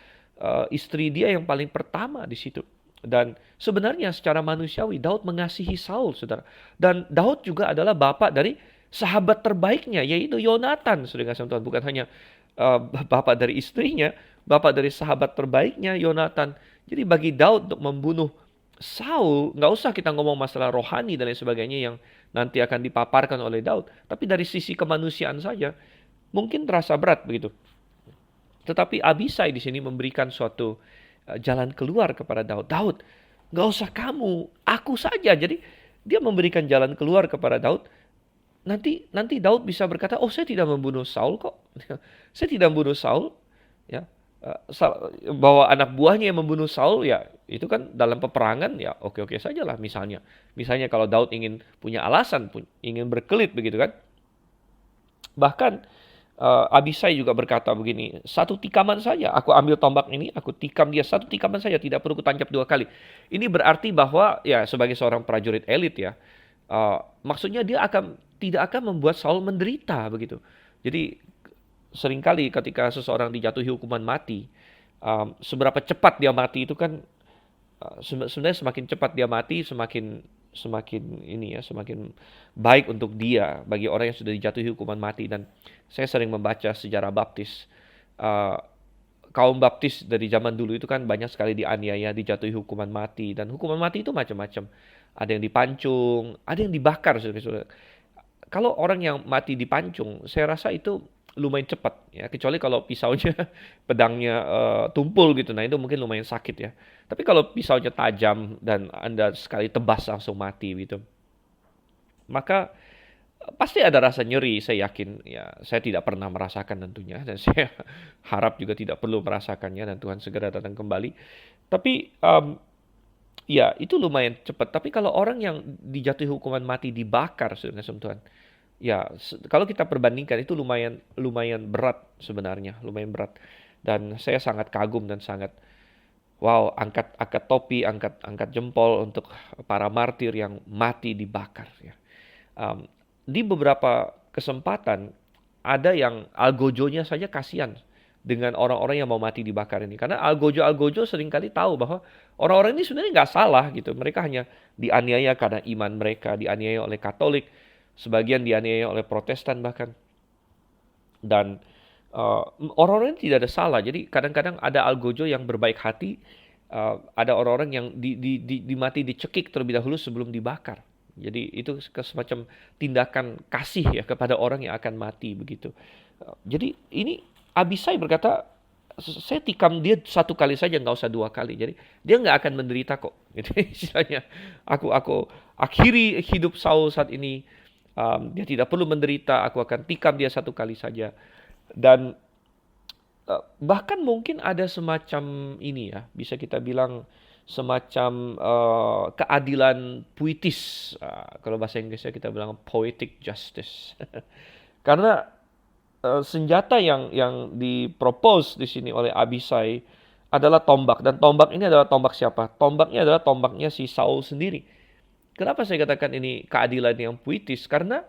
istri dia yang paling pertama di situ. Dan sebenarnya secara manusiawi Daud mengasihi Saul, saudara. Dan Daud juga adalah bapak dari sahabat terbaiknya, yaitu Yonatan, saudara kasih Tuhan. Bukan hanya bapak dari istrinya, bapak dari sahabat terbaiknya Yonatan. Jadi bagi Daud untuk membunuh Saul, nggak usah kita ngomong masalah rohani dan lain sebagainya yang nanti akan dipaparkan oleh Daud. Tapi dari sisi kemanusiaan saja, mungkin terasa berat begitu. Tetapi Abisai di sini memberikan suatu jalan keluar kepada Daud. Daud, nggak usah kamu, aku saja. Jadi dia memberikan jalan keluar kepada Daud. Nanti Daud bisa berkata, oh saya tidak membunuh Saul kok. Saya tidak membunuh Saul. Ya, bahwa anak buahnya yang membunuh Saul, ya itu kan dalam peperangan, ya oke-oke saja lah misalnya. Misalnya kalau Daud ingin punya alasan, ingin berkelit begitu kan. Bahkan Abisai juga berkata begini, satu tikaman saja, aku ambil tombak ini, aku tikam dia, satu tikaman saja, tidak perlu kutancap 2 kali. Ini berarti bahwa ya sebagai seorang prajurit elit ya, maksudnya dia tidak akan membuat Saul menderita begitu. Jadi seringkali ketika seseorang dijatuhi hukuman mati, seberapa cepat dia mati itu kan sebenarnya semakin cepat dia mati semakin baik untuk dia, bagi orang yang sudah dijatuhi hukuman mati. Dan saya sering membaca sejarah baptis. Kaum baptis dari zaman dulu itu kan banyak sekali dianiaya, dijatuhi hukuman mati. Dan hukuman mati itu macam-macam. Ada yang dipancung, ada yang dibakar. Kalau orang yang mati dipancung, saya rasa itu lumayan cepat ya, kecuali kalau pisaunya pedangnya tumpul gitu, nah itu mungkin lumayan sakit ya. Tapi kalau pisaunya tajam dan Anda sekali tebas langsung mati gitu, maka pasti ada rasa nyeri, saya yakin ya. Saya tidak pernah merasakan tentunya, dan saya harap juga tidak perlu merasakannya, dan Tuhan segera datang kembali. Tapi ya itu lumayan cepat. Tapi kalau orang yang dijatuhi hukuman mati dibakar, saudara Tuhan, ya, kalau kita perbandingkan itu lumayan berat sebenarnya, lumayan berat. Dan saya sangat kagum dan sangat wow, angkat topi, angkat jempol untuk para martir yang mati dibakar ya. Di beberapa kesempatan ada yang algojonya saja kasihan dengan orang-orang yang mau mati dibakar ini, karena algojo seringkali tahu bahwa orang-orang ini sebenarnya nggak salah gitu. Mereka hanya dianiaya karena iman mereka, dianiaya oleh Katolik, sebagian dianiaya oleh Protestan bahkan. Dan orang-orang ini tidak ada salah. Jadi kadang-kadang ada algojo yang berbaik hati, ada orang-orang yang dimati dicekik terlebih dahulu sebelum dibakar. Jadi itu semacam tindakan kasih ya kepada orang yang akan mati begitu. Jadi ini Abisai berkata, saya tikam dia 1 kali saja, nggak usah 2 kali. Jadi dia nggak akan menderita kok. Gitu istilahnya. Aku akhiri hidup Saul saat ini. Dia tidak perlu menderita. Aku akan tikam dia 1 kali saja. Dan bahkan mungkin ada semacam ini ya, bisa kita bilang semacam keadilan puitis. Kalau bahasa Inggrisnya kita bilang poetic justice. Karena senjata yang dipropose di sini oleh Abisai adalah tombak, dan tombak ini adalah tombak siapa? Tombaknya adalah tombaknya si Saul sendiri. Kenapa saya katakan ini keadilan yang puitis? Karena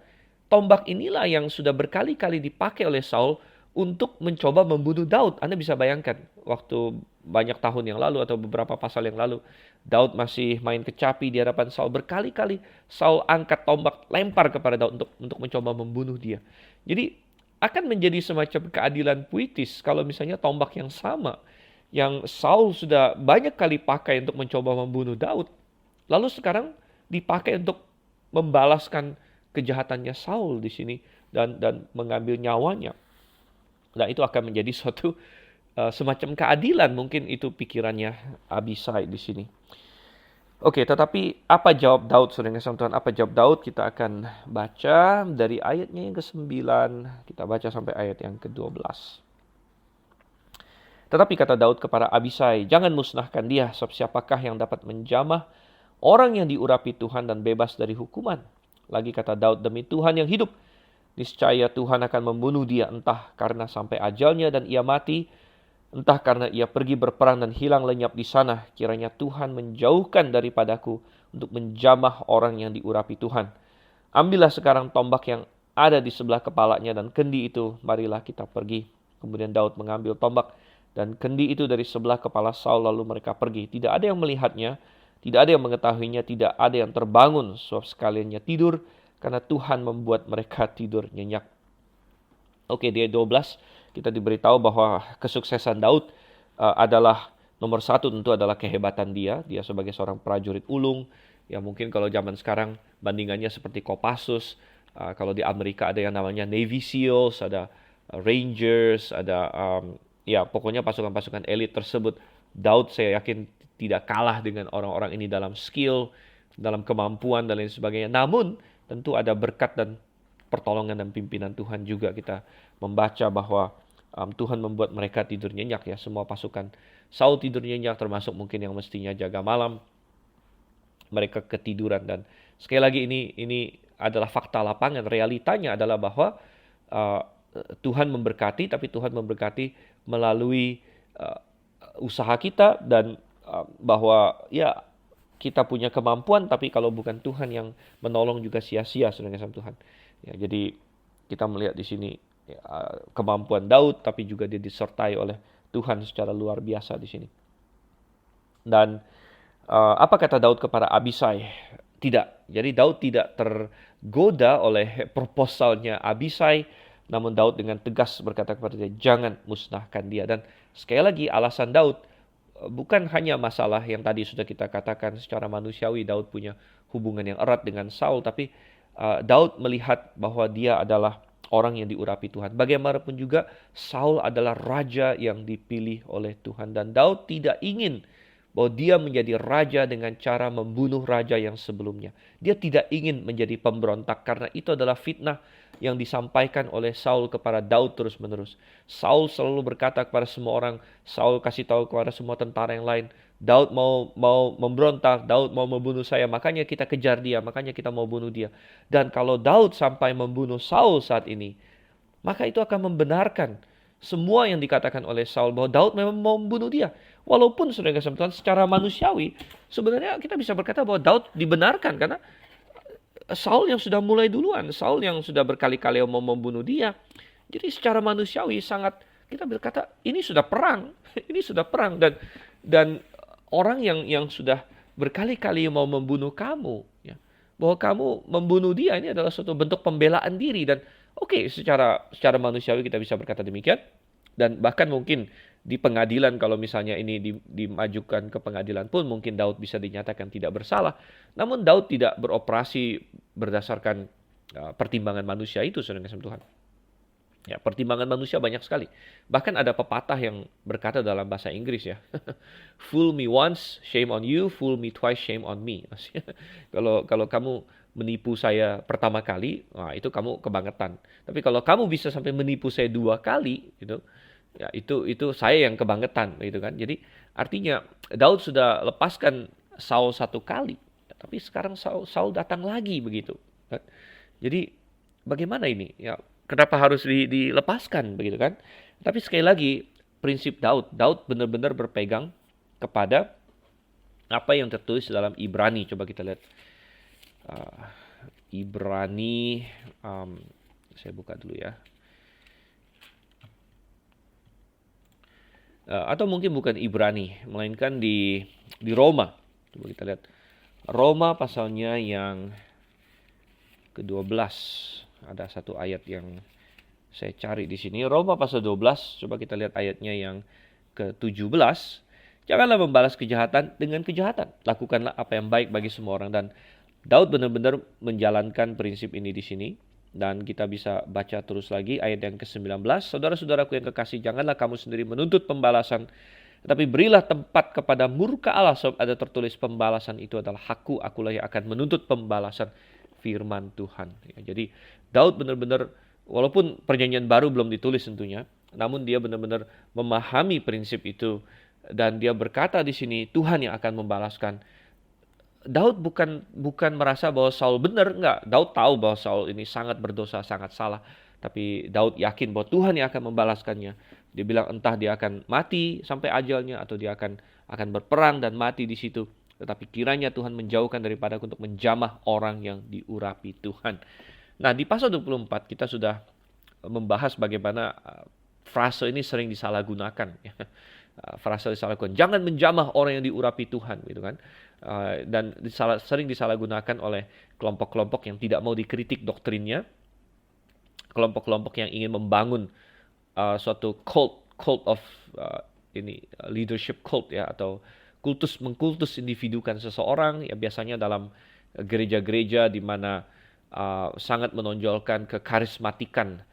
tombak inilah yang sudah berkali-kali dipakai oleh Saul untuk mencoba membunuh Daud. Anda bisa bayangkan, waktu banyak tahun yang lalu atau beberapa pasal yang lalu, Daud masih main kecapi di hadapan Saul. Berkali-kali Saul angkat tombak, lempar kepada Daud untuk mencoba membunuh dia. Jadi akan menjadi semacam keadilan puitis kalau misalnya tombak yang sama, yang Saul sudah banyak kali pakai untuk mencoba membunuh Daud, lalu sekarang dipakai untuk membalaskan kejahatannya Saul di sini dan mengambil nyawanya. Nah, itu akan menjadi suatu semacam keadilan, mungkin itu pikirannya Abisai di sini. Oke, tetapi apa jawab Daud, saudara yang Tuhan? Apa jawab Daud? Kita akan baca dari ayatnya yang ke-9, kita baca sampai ayat yang ke-12. Tetapi kata Daud kepada Abisai, jangan musnahkan dia, sebab siapakah yang dapat menjamah orang yang diurapi Tuhan dan bebas dari hukuman. Lagi kata Daud, demi Tuhan yang hidup, niscaya Tuhan akan membunuh dia, entah karena sampai ajalnya dan ia mati, entah karena ia pergi berperang dan hilang lenyap di sana. Kiranya Tuhan menjauhkan daripadaku untuk menjamah orang yang diurapi Tuhan. Ambillah sekarang tombak yang ada di sebelah kepalanya dan kendi itu, marilah kita pergi. Kemudian Daud mengambil tombak dan kendi itu dari sebelah kepala Saul, lalu mereka pergi. Tidak ada yang melihatnya, tidak ada yang mengetahuinya, tidak ada yang terbangun, sebab sekaliannya tidur, karena Tuhan membuat mereka tidur nyenyak. Oke, di ayat 12 kita diberitahu bahwa kesuksesan Daud adalah nomor satu, tentu adalah kehebatan dia. Dia sebagai seorang prajurit ulung. Ya mungkin kalau zaman sekarang bandingannya seperti Kopassus. Kalau di Amerika ada yang namanya Navy SEALs, ada Rangers, ada ya pokoknya pasukan-pasukan elit tersebut. Daud saya yakin tidak kalah dengan orang-orang ini dalam skill, dalam kemampuan dan lain sebagainya. Namun tentu ada berkat dan pertolongan dan pimpinan Tuhan juga. Kita membaca bahwa Tuhan membuat mereka tidur nyenyak ya. Semua pasukan Saul tidur nyenyak, termasuk mungkin yang mestinya jaga malam. Mereka ketiduran, dan sekali lagi ini adalah fakta lapangan. Realitanya adalah bahwa Tuhan memberkati, tapi Tuhan memberkati melalui usaha kita, dan bahwa ya kita punya kemampuan, tapi kalau bukan Tuhan yang menolong juga sia-sia, saudara kasih Tuhan. Ya, jadi kita melihat di sini ya, kemampuan Daud, tapi juga dia disertai oleh Tuhan secara luar biasa di sini. Dan apa kata Daud kepada Abisai? Tidak. Jadi Daud tidak tergoda oleh proposalnya Abisai, namun Daud dengan tegas berkata kepada dia, jangan musnahkan dia. Dan sekali lagi alasan Daud bukan hanya masalah yang tadi sudah kita katakan secara manusiawi, Daud punya hubungan yang erat dengan Saul, tapi Daud melihat bahwa dia adalah orang yang diurapi Tuhan. Bagaimanapun juga Saul adalah raja yang dipilih oleh Tuhan, dan Daud tidak ingin bahwa dia menjadi raja dengan cara membunuh raja yang sebelumnya. Dia tidak ingin menjadi pemberontak, karena itu adalah fitnah yang disampaikan oleh Saul kepada Daud terus-menerus. Saul selalu berkata kepada semua orang, Saul kasih tahu kepada semua tentara yang lain, Daud mau memberontak, Daud mau membunuh saya, makanya kita kejar dia, makanya kita mau bunuh dia. Dan kalau Daud sampai membunuh Saul saat ini, maka itu akan membenarkan semua yang dikatakan oleh Saul bahwa Daud memang mau membunuh dia. Walaupun saudara kasih Tuhan secara manusiawi, sebenarnya kita bisa berkata bahwa Daud dibenarkan karena Saul yang sudah mulai duluan, Saul yang sudah berkali-kali mau membunuh dia. Jadi secara manusiawi sangat kita berkata ini sudah perang, ini sudah perang, dan orang yang sudah berkali-kali mau membunuh kamu, ya, bahwa kamu membunuh dia, ini adalah suatu bentuk pembelaan diri. Dan oke, secara manusiawi kita bisa berkata demikian. Dan bahkan mungkin di pengadilan, kalau misalnya ini dimajukan ke pengadilan pun, mungkin Daud bisa dinyatakan tidak bersalah. Namun Daud tidak beroperasi berdasarkan pertimbangan manusia itu, saudara kasih Tuhan. Ya, pertimbangan manusia banyak sekali. Bahkan ada pepatah yang berkata dalam bahasa Inggris ya, fool me once, shame on you, fool me twice, shame on me. Kalau kamu menipu saya pertama kali, nah itu kamu kebangetan. Tapi kalau kamu bisa sampai menipu saya 2 kali, gitu, ya itu saya yang kebangetan, gitu kan. Jadi artinya Daud sudah lepaskan Saul 1 kali, tapi sekarang Saul datang lagi begitu. Kan? Jadi bagaimana ini? Ya, kenapa harus dilepaskan begitu kan? Tapi sekali lagi prinsip Daud benar-benar berpegang kepada apa yang tertulis dalam Ibrani. Coba kita lihat Ibrani, saya buka dulu ya. Atau mungkin bukan Ibrani, melainkan di Roma. Coba kita lihat Roma pasalnya yang ke-12. Ada satu ayat yang saya cari di sini. Roma pasal 12, coba kita lihat ayatnya yang ke-17. Janganlah membalas kejahatan dengan kejahatan. Lakukanlah apa yang baik bagi semua orang. Dan Daud benar-benar menjalankan prinsip ini di sini. Dan kita bisa baca terus lagi ayat yang ke-19. Saudara-saudaraku yang kekasih, janganlah kamu sendiri menuntut pembalasan, tetapi berilah tempat kepada murka Allah, sebab ada tertulis, pembalasan itu adalah hakku, akulah yang akan menuntut pembalasan, firman Tuhan. Ya, jadi Daud benar-benar, walaupun perjanjian baru belum ditulis tentunya, namun dia benar-benar memahami prinsip itu, dan dia berkata di sini Tuhan yang akan membalaskan. Daud bukan merasa bahwa Saul benar, enggak. Daud tahu bahwa Saul ini sangat berdosa, sangat salah. Tapi Daud yakin bahwa Tuhan yang akan membalaskannya. Dia bilang entah dia akan mati sampai ajalnya atau dia akan berperang dan mati di situ. Tetapi kiranya Tuhan menjauhkan daripadaku untuk menjamah orang yang diurapi Tuhan. Nah, di pasal 24 kita sudah membahas bagaimana frase ini sering disalahgunakan. Frase disalahgunakan. Jangan menjamah orang yang diurapi Tuhan, gitu kan? Dan sering disalahgunakan oleh kelompok-kelompok yang tidak mau dikritik doktrinnya, kelompok-kelompok yang ingin membangun suatu cult of leadership cult ya, atau mengkultus individukan seseorang ya, biasanya dalam gereja-gereja di mana sangat menonjolkan kekarismatikan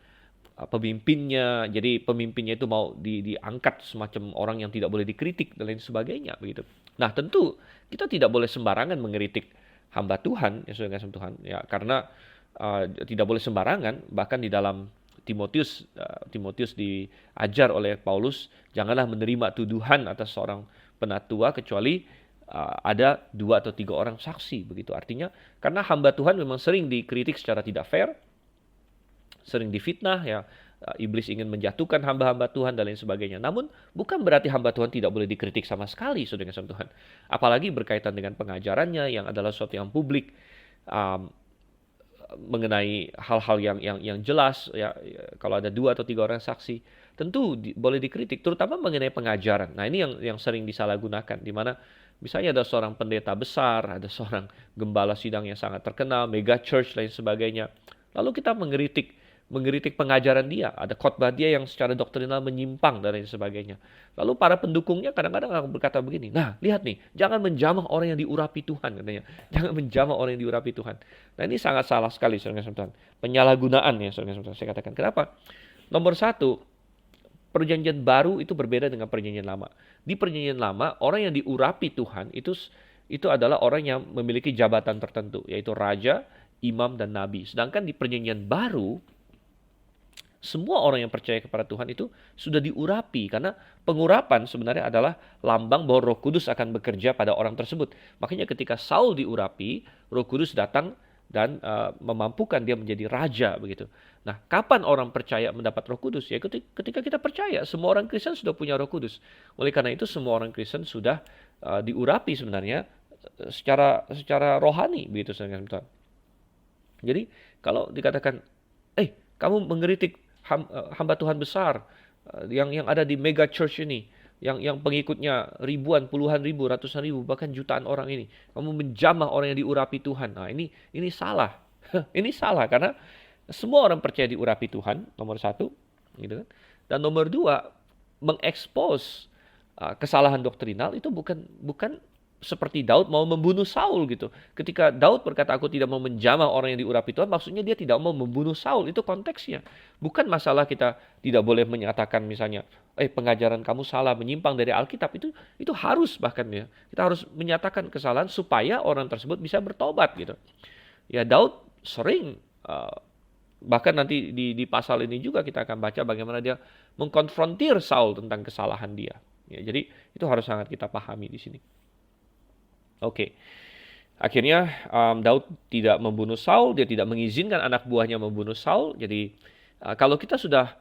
pemimpinnya. Jadi pemimpinnya itu mau diangkat semacam orang yang tidak boleh dikritik dan lain sebagainya begitu. Nah, tentu kita tidak boleh sembarangan mengkritik hamba Tuhan, ya saudara kasih Tuhan, ya, karena tidak boleh sembarangan. Bahkan di dalam Timotius diajar oleh Paulus, janganlah menerima tuduhan atas seorang penatua kecuali ada 2 atau 3 orang saksi begitu. Artinya karena hamba Tuhan memang sering dikritik secara tidak fair, sering difitnah ya, iblis ingin menjatuhkan hamba-hamba Tuhan dan lain sebagainya. Namun bukan berarti hamba Tuhan tidak boleh dikritik sama sekali, saudara kasih Tuhan. Apalagi berkaitan dengan pengajarannya yang adalah sesuatu yang publik, mengenai hal-hal yang jelas ya, kalau ada 2 atau 3 orang saksi tentu boleh dikritik, terutama mengenai pengajaran. Nah, ini yang sering disalahgunakan, di mana misalnya ada seorang pendeta besar, ada seorang gembala sidang yang sangat terkenal, mega church lain sebagainya, lalu kita mengkritik pengajaran dia, ada khotbah dia yang secara doktrinal menyimpang dan lain sebagainya. Lalu para pendukungnya kadang-kadang akan berkata begini, nah lihat nih, jangan menjamah orang yang diurapi Tuhan, katanya. Jangan menjamah orang yang diurapi Tuhan. Nah, ini sangat salah sekali, saudara-saudara. Penyalahgunaan ya, saudara-saudara. Saya katakan, kenapa? Nomor 1, perjanjian baru itu berbeda dengan perjanjian lama. Di perjanjian lama, orang yang diurapi Tuhan itu adalah orang yang memiliki jabatan tertentu, yaitu raja, imam, dan nabi. Sedangkan di perjanjian baru, semua orang yang percaya kepada Tuhan itu sudah diurapi, karena pengurapan sebenarnya adalah lambang bahwa Roh Kudus akan bekerja pada orang tersebut. Makanya ketika Saul diurapi, Roh Kudus datang dan memampukan dia menjadi raja begitu. Nah, kapan orang percaya mendapat Roh Kudus? Ya ketika kita percaya. Semua orang Kristen sudah punya Roh Kudus. Oleh karena itu semua orang Kristen sudah diurapi sebenarnya secara rohani begitu, saudara. Jadi kalau dikatakan, kamu mengkritik hamba Tuhan besar yang ada di mega church ini, yang pengikutnya ribuan, puluhan ribu, ratusan ribu, bahkan jutaan orang ini, kamu menjamah orang yang diurapi Tuhan. Nah, ini salah. Ini salah karena semua orang percaya diurapi Tuhan, nomor 1, gitu kan. Dan nomor 2, mengekspos kesalahan doktrinal itu bukan seperti Daud mau membunuh Saul gitu. Ketika Daud berkata, aku tidak mau menjamah orang yang diurapi Tuhan, maksudnya dia tidak mau membunuh Saul. Itu konteksnya. Bukan masalah kita tidak boleh menyatakan misalnya, pengajaran kamu salah, menyimpang dari Alkitab. Itu harus bahkan ya. Kita harus menyatakan kesalahan supaya orang tersebut bisa bertobat gitu. Ya, Daud sering, bahkan nanti di pasal ini juga kita akan baca bagaimana dia mengkonfrontir Saul tentang kesalahan dia. Ya, jadi itu harus sangat kita pahami di sini. Oke. Akhirnya Daud tidak membunuh Saul, dia tidak mengizinkan anak buahnya membunuh Saul. Jadi kalau kita sudah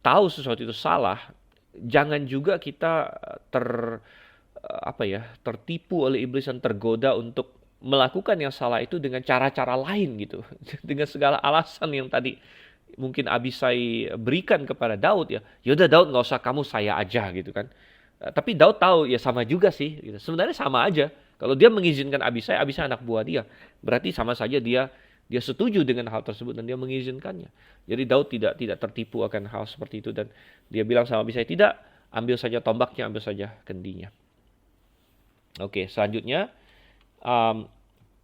tahu sesuatu itu salah, jangan juga kita tertipu oleh iblis dan tergoda untuk melakukan yang salah itu dengan cara-cara lain gitu. Dengan segala alasan yang tadi mungkin Abisai berikan kepada Daud ya. Yaudah Daud, nggak usah, kamu saya aja gitu kan. Tapi Daud tahu ya sama juga sih gitu. Sebenarnya sama aja. Kalau dia mengizinkan Abisai anak buah dia, berarti sama saja dia setuju dengan hal tersebut dan dia mengizinkannya. Jadi Daud tidak tertipu akan hal seperti itu, dan dia bilang sama Abisai, tidak, ambil saja tombaknya, ambil saja kendinya. Oke, selanjutnya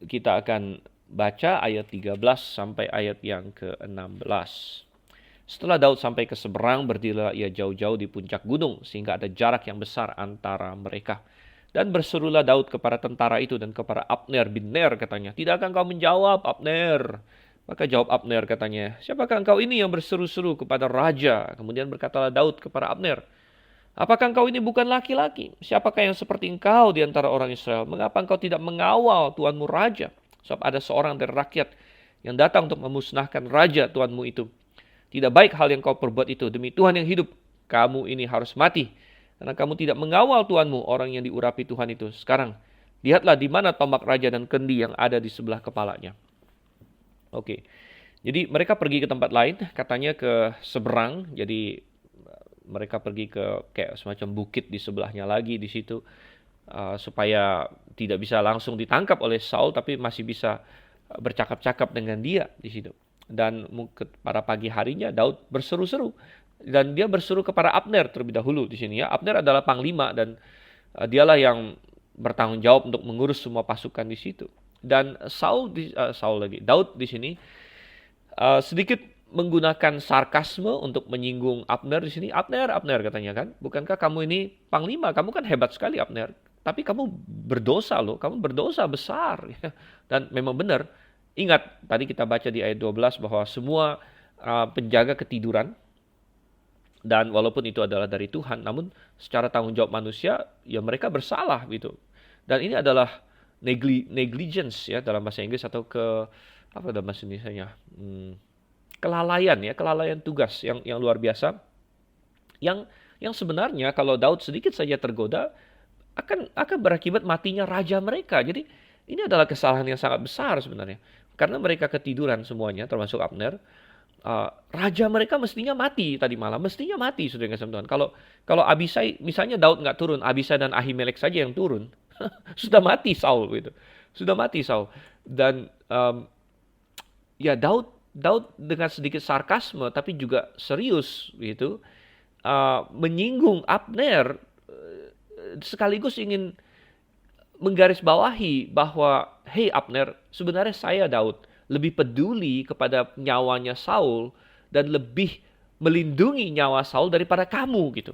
kita akan baca ayat 13 sampai ayat yang ke-16. Setelah Daud sampai ke seberang, berdirilah ia jauh-jauh di puncak gunung, sehingga ada jarak yang besar antara mereka. Dan berserulah Daud kepada tentara itu dan kepada Abner bin Ner, katanya, tidakkah engkau menjawab, Abner? Maka jawab Abner, katanya, siapakah engkau ini yang berseru-seru kepada raja? Kemudian berkatalah Daud kepada Abner, Apakah engkau ini bukan laki-laki? Siapakah yang seperti engkau di antara orang Israel? Mengapa engkau tidak mengawal Tuanmu raja? Sebab ada seorang dari rakyat yang datang untuk memusnahkan raja Tuanmu itu. Tidak baik hal yang kau perbuat itu. Demi Tuhan yang hidup, kamu ini harus mati. Karena kamu tidak mengawal Tuanmu, orang yang diurapi Tuhan itu. Sekarang, lihatlah di mana tombak raja dan kendi yang ada di sebelah kepalanya. Oke, jadi mereka pergi ke tempat lain, katanya ke seberang. Jadi mereka pergi ke kayak semacam bukit di sebelahnya lagi di situ, supaya tidak bisa langsung ditangkap oleh Saul, tapi masih bisa bercakap-cakap dengan dia di situ. Dan pada pagi harinya Daud berseru-seru, dan dia berseru kepada Abner terlebih dahulu di sini ya. Abner adalah panglima dan dialah yang bertanggung jawab untuk mengurus semua pasukan di situ. Dan Daud di sini sedikit menggunakan sarkasme untuk menyinggung Abner di sini. Abner, Abner katanya kan, bukankah kamu ini panglima? Kamu kan hebat sekali Abner. Tapi kamu berdosa loh, kamu berdosa besar. Dan memang benar. Ingat, tadi kita baca di ayat 12 bahwa semua penjaga ketiduran. Dan walaupun itu adalah dari Tuhan, namun secara tanggung jawab manusia, ya mereka bersalah gitu. Dan ini adalah negligence ya dalam bahasa Inggris, atau apa dalam bahasa Indonesia-nya? Kelalaian tugas yang luar biasa. Yang sebenarnya kalau Daud sedikit saja tergoda akan berakibat matinya raja mereka. Jadi ini adalah kesalahan yang sangat besar sebenarnya. Karena mereka ketiduran semuanya, termasuk Abner. Raja mereka mestinya mati tadi malam, mestinya mati, saudara yang kasih Tuhan. Kalau Abisai, misalnya Daud nggak turun, Abisai dan Ahimelek saja yang turun, sudah mati Saul gitu, sudah mati Saul. Dan ya Daud dengan sedikit sarkasme tapi juga serius gitu, menyinggung Abner, sekaligus ingin menggarisbawahi bahwa, hey Abner, sebenarnya saya Daud lebih peduli kepada nyawanya Saul dan lebih melindungi nyawa Saul daripada kamu gitu.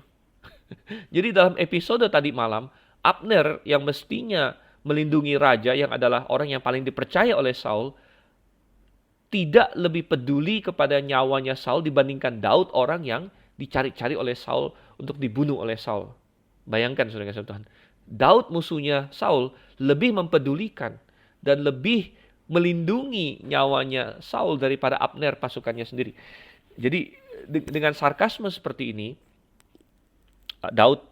Jadi dalam episode tadi malam, Abner yang mestinya melindungi raja yang adalah orang yang paling dipercaya oleh Saul, tidak lebih peduli kepada nyawanya Saul dibandingkan Daud, orang yang dicari-cari oleh Saul untuk dibunuh oleh Saul. Bayangkan saudara kasih Tuhan. Daud musuhnya Saul lebih mempedulikan dan lebih melindungi nyawanya Saul daripada Abner pasukannya sendiri. Jadi dengan sarkasme seperti ini, Daud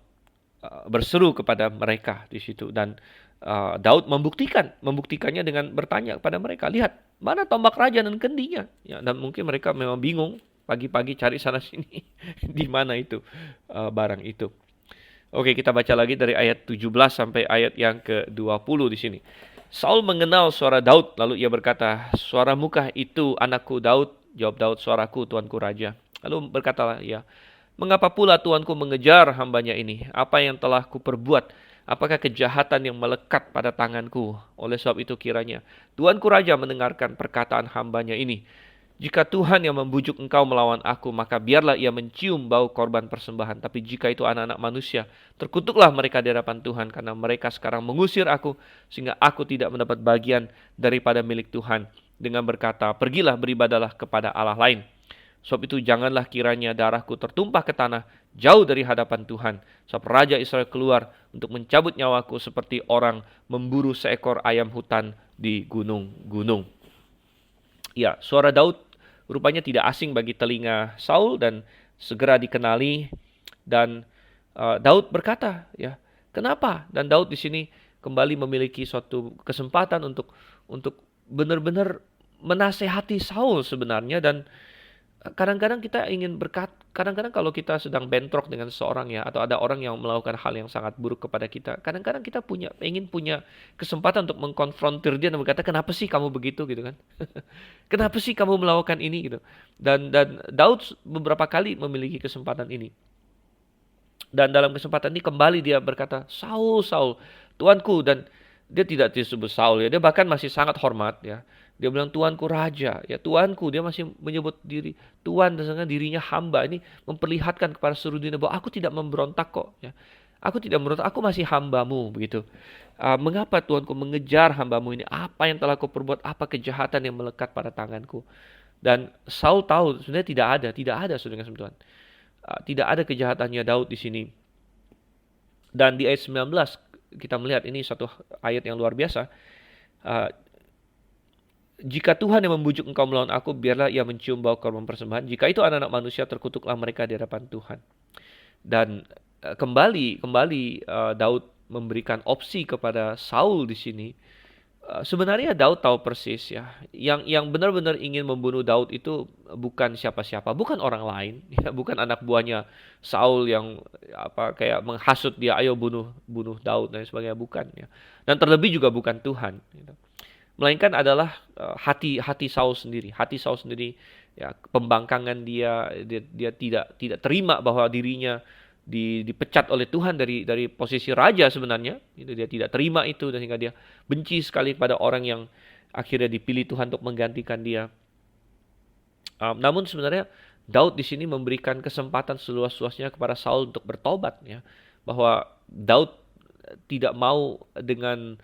berseru kepada mereka di situ, dan Daud membuktikannya dengan bertanya kepada mereka, lihat mana tombak raja dan kendinya. Ya, dan mungkin mereka memang bingung, pagi-pagi cari sana sini di mana itu barang itu. Oke, kita baca lagi dari ayat 17 sampai ayat yang ke-20 di sini. Saul mengenal suara Daud, lalu ia berkata, suaramukah itu anakku Daud? Jawab Daud, suaraku tuanku raja. Lalu berkatalah ia, mengapa pula tuanku mengejar hambanya ini? Apa yang telah kuperbuat? Apakah kejahatan yang melekat pada tanganku? Oleh sebab itu kiranya tuanku raja mendengarkan perkataan hambanya ini. Jika Tuhan yang membujuk engkau melawan aku, maka biarlah ia mencium bau korban persembahan. Tapi jika itu anak-anak manusia, terkutuklah mereka di hadapan Tuhan, karena mereka sekarang mengusir aku, sehingga aku tidak mendapat bagian daripada milik Tuhan. Dengan berkata, pergilah beribadalah kepada Allah lain. Sebab itu janganlah kiranya darahku tertumpah ke tanah jauh dari hadapan Tuhan. Sebab Raja Israel keluar untuk mencabut nyawaku seperti orang memburu seekor ayam hutan di gunung-gunung. Ya, suara Daud rupanya tidak asing bagi telinga Saul dan segera dikenali. Dan Daud berkata, ya, kenapa? Dan Daud di sini kembali memiliki suatu kesempatan untuk benar-benar menasehati Saul sebenarnya. Dan kadang-kadang kita ingin kadang-kadang kalau kita sedang bentrok dengan seseorang ya, atau ada orang yang melakukan hal yang sangat buruk kepada kita, kadang-kadang kita ingin punya kesempatan untuk mengkonfrontir dia dan berkata, kenapa sih kamu begitu gitu kan? Kenapa sih kamu melakukan ini gitu? Dan Daud beberapa kali memiliki kesempatan ini. Dan dalam kesempatan ini kembali dia berkata, Saul, Saul, tuanku. Dan dia tidak disebut Saul ya, dia bahkan masih sangat hormat ya. Dia bilang tuanku raja, ya tuanku. Dia masih menyebut diri tuan, dan dirinya hamba. Ini memperlihatkan kepada seluruh dunia bahwa aku tidak memberontak kok. Ya. Aku tidak memberontak, aku masih hambamu begitu. Mengapa tuanku mengejar hambamu ini? Apa yang telah kau perbuat? Apa kejahatan yang melekat pada tanganku? Dan Saul tahu sebenarnya tidak ada saudara Tuhan. Tidak ada kejahatannya Daud di sini. Dan di ayat 19 kita melihat ini satu ayat yang luar biasa. Uh, Jika Tuhan yang membujuk engkau melawan aku, biarlah ia mencium bau korban persembahan. Jika itu anak-anak manusia, terkutuklah mereka di hadapan Tuhan. Dan kembali Daud memberikan opsi kepada Saul di sini. Sebenarnya Daud tahu persis ya, yang benar-benar ingin membunuh Daud itu bukan siapa-siapa, bukan orang lain, ya, bukan anak buahnya Saul yang kayak menghasut dia, ayo bunuh bunuh Daud dan sebagainya, bukan ya. Dan terlebih juga bukan Tuhan, gitu. Melainkan adalah hati Saul sendiri, ya, pembangkangan dia tidak terima bahwa dirinya dipecat oleh Tuhan dari posisi raja sebenarnya. Itu dia tidak terima itu, dan sehingga dia benci sekali pada orang yang akhirnya dipilih Tuhan untuk menggantikan dia. Namun sebenarnya Daud di sini memberikan kesempatan seluas-luasnya kepada Saul untuk bertobat, ya, bahwa Daud tidak mau dengan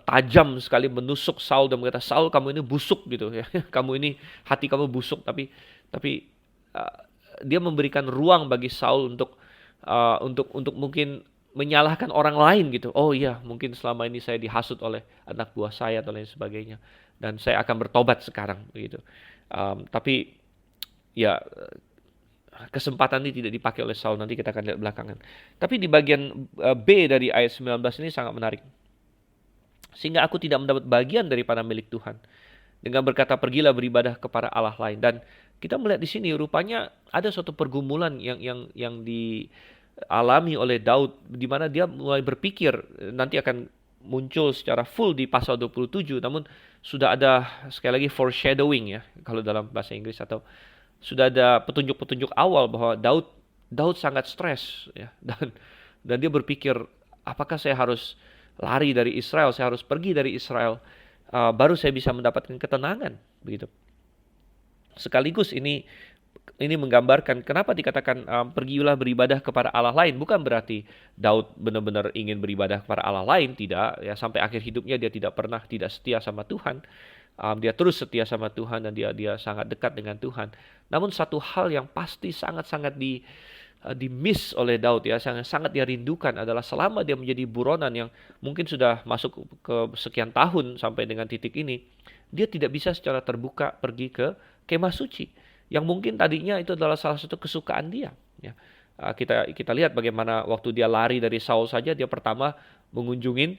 tajam sekali menusuk Saul dan berkata, Saul, kamu ini busuk gitu ya, kamu ini hati kamu busuk, tapi uh, dia memberikan ruang bagi Saul untuk mungkin menyalahkan orang lain gitu. Oh iya, mungkin selama ini saya dihasut oleh anak buah saya atau lain sebagainya, dan saya akan bertobat sekarang gitu. Tapi ya, kesempatan ini tidak dipakai oleh Saul, nanti kita akan lihat belakangan. Tapi di bagian B dari ayat 19 ini sangat menarik. Sehingga aku tidak mendapat bagian daripada milik Tuhan, dengan berkata, pergilah beribadah kepada Allah lain. Dan kita melihat di sini rupanya ada suatu pergumulan yang dialami oleh Daud, di mana dia mulai berpikir, nanti akan muncul secara full di pasal 27, namun sudah ada sekali lagi foreshadowing ya kalau dalam bahasa Inggris, atau sudah ada petunjuk-petunjuk awal bahwa Daud sangat stres ya, dan dia berpikir, apakah saya harus lari dari Israel, saya harus pergi dari Israel, baru saya bisa mendapatkan ketenangan, begitu. Sekaligus ini menggambarkan kenapa dikatakan pergilah beribadah kepada Allah lain. Bukan berarti Daud benar-benar ingin beribadah kepada Allah lain, tidak ya, sampai akhir hidupnya dia tidak pernah tidak setia sama Tuhan. Dia terus setia sama Tuhan, dan dia sangat dekat dengan Tuhan. Namun satu hal yang pasti sangat-sangat di-miss oleh Daud ya, sangat dia rindukan adalah selama dia menjadi buronan yang mungkin sudah masuk ke sekian tahun sampai dengan titik ini, dia tidak bisa secara terbuka pergi ke kemah suci, yang mungkin tadinya itu adalah salah satu kesukaan dia ya. Kita lihat bagaimana waktu dia lari dari Saul saja, dia pertama mengunjungin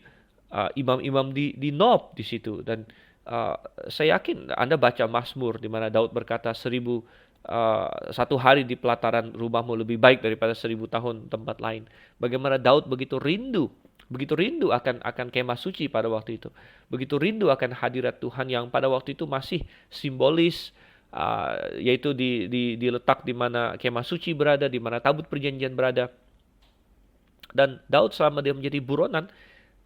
imam-imam di Nob di situ. Dan saya yakin Anda baca Mazmur di mana Daud berkata, satu hari di pelataran rumahmu lebih baik daripada 1000 tahun tempat lain. Bagaimana Daud begitu rindu akan kemah suci pada waktu itu, begitu rindu akan hadirat Tuhan yang pada waktu itu masih simbolis, yaitu diletak di mana kemah suci berada, di mana tabut perjanjian berada. Dan Daud selama dia menjadi buronan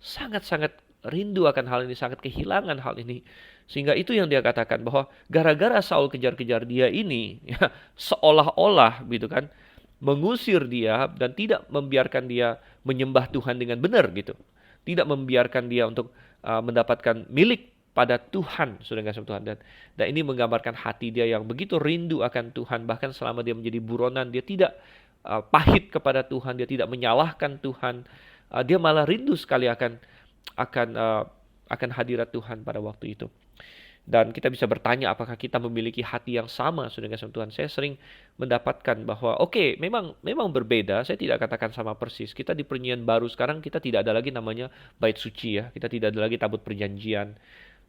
sangat-sangat rindu akan hal ini, sangat kehilangan hal ini. Sehingga itu yang dia katakan, bahwa gara-gara Saul kejar-kejar dia ini, ya, seolah-olah gitu kan, mengusir dia dan tidak membiarkan dia menyembah Tuhan dengan benar gitu. Tidak membiarkan dia untuk mendapatkan milik pada Tuhan, sudah kasih Tuhan. Dan ini menggambarkan hati dia yang begitu rindu akan Tuhan. Bahkan selama dia menjadi buronan, dia tidak pahit kepada Tuhan, dia tidak menyalahkan Tuhan. Dia malah rindu sekali akan hadirat Tuhan pada waktu itu. Dan kita bisa bertanya, apakah kita memiliki hati yang sama sudah kasih Tuhan? Saya sering mendapatkan bahwa memang berbeda. Saya tidak katakan sama persis. Kita di perjanjian baru sekarang, kita tidak ada lagi namanya bait suci ya. Kita tidak ada lagi tabut perjanjian.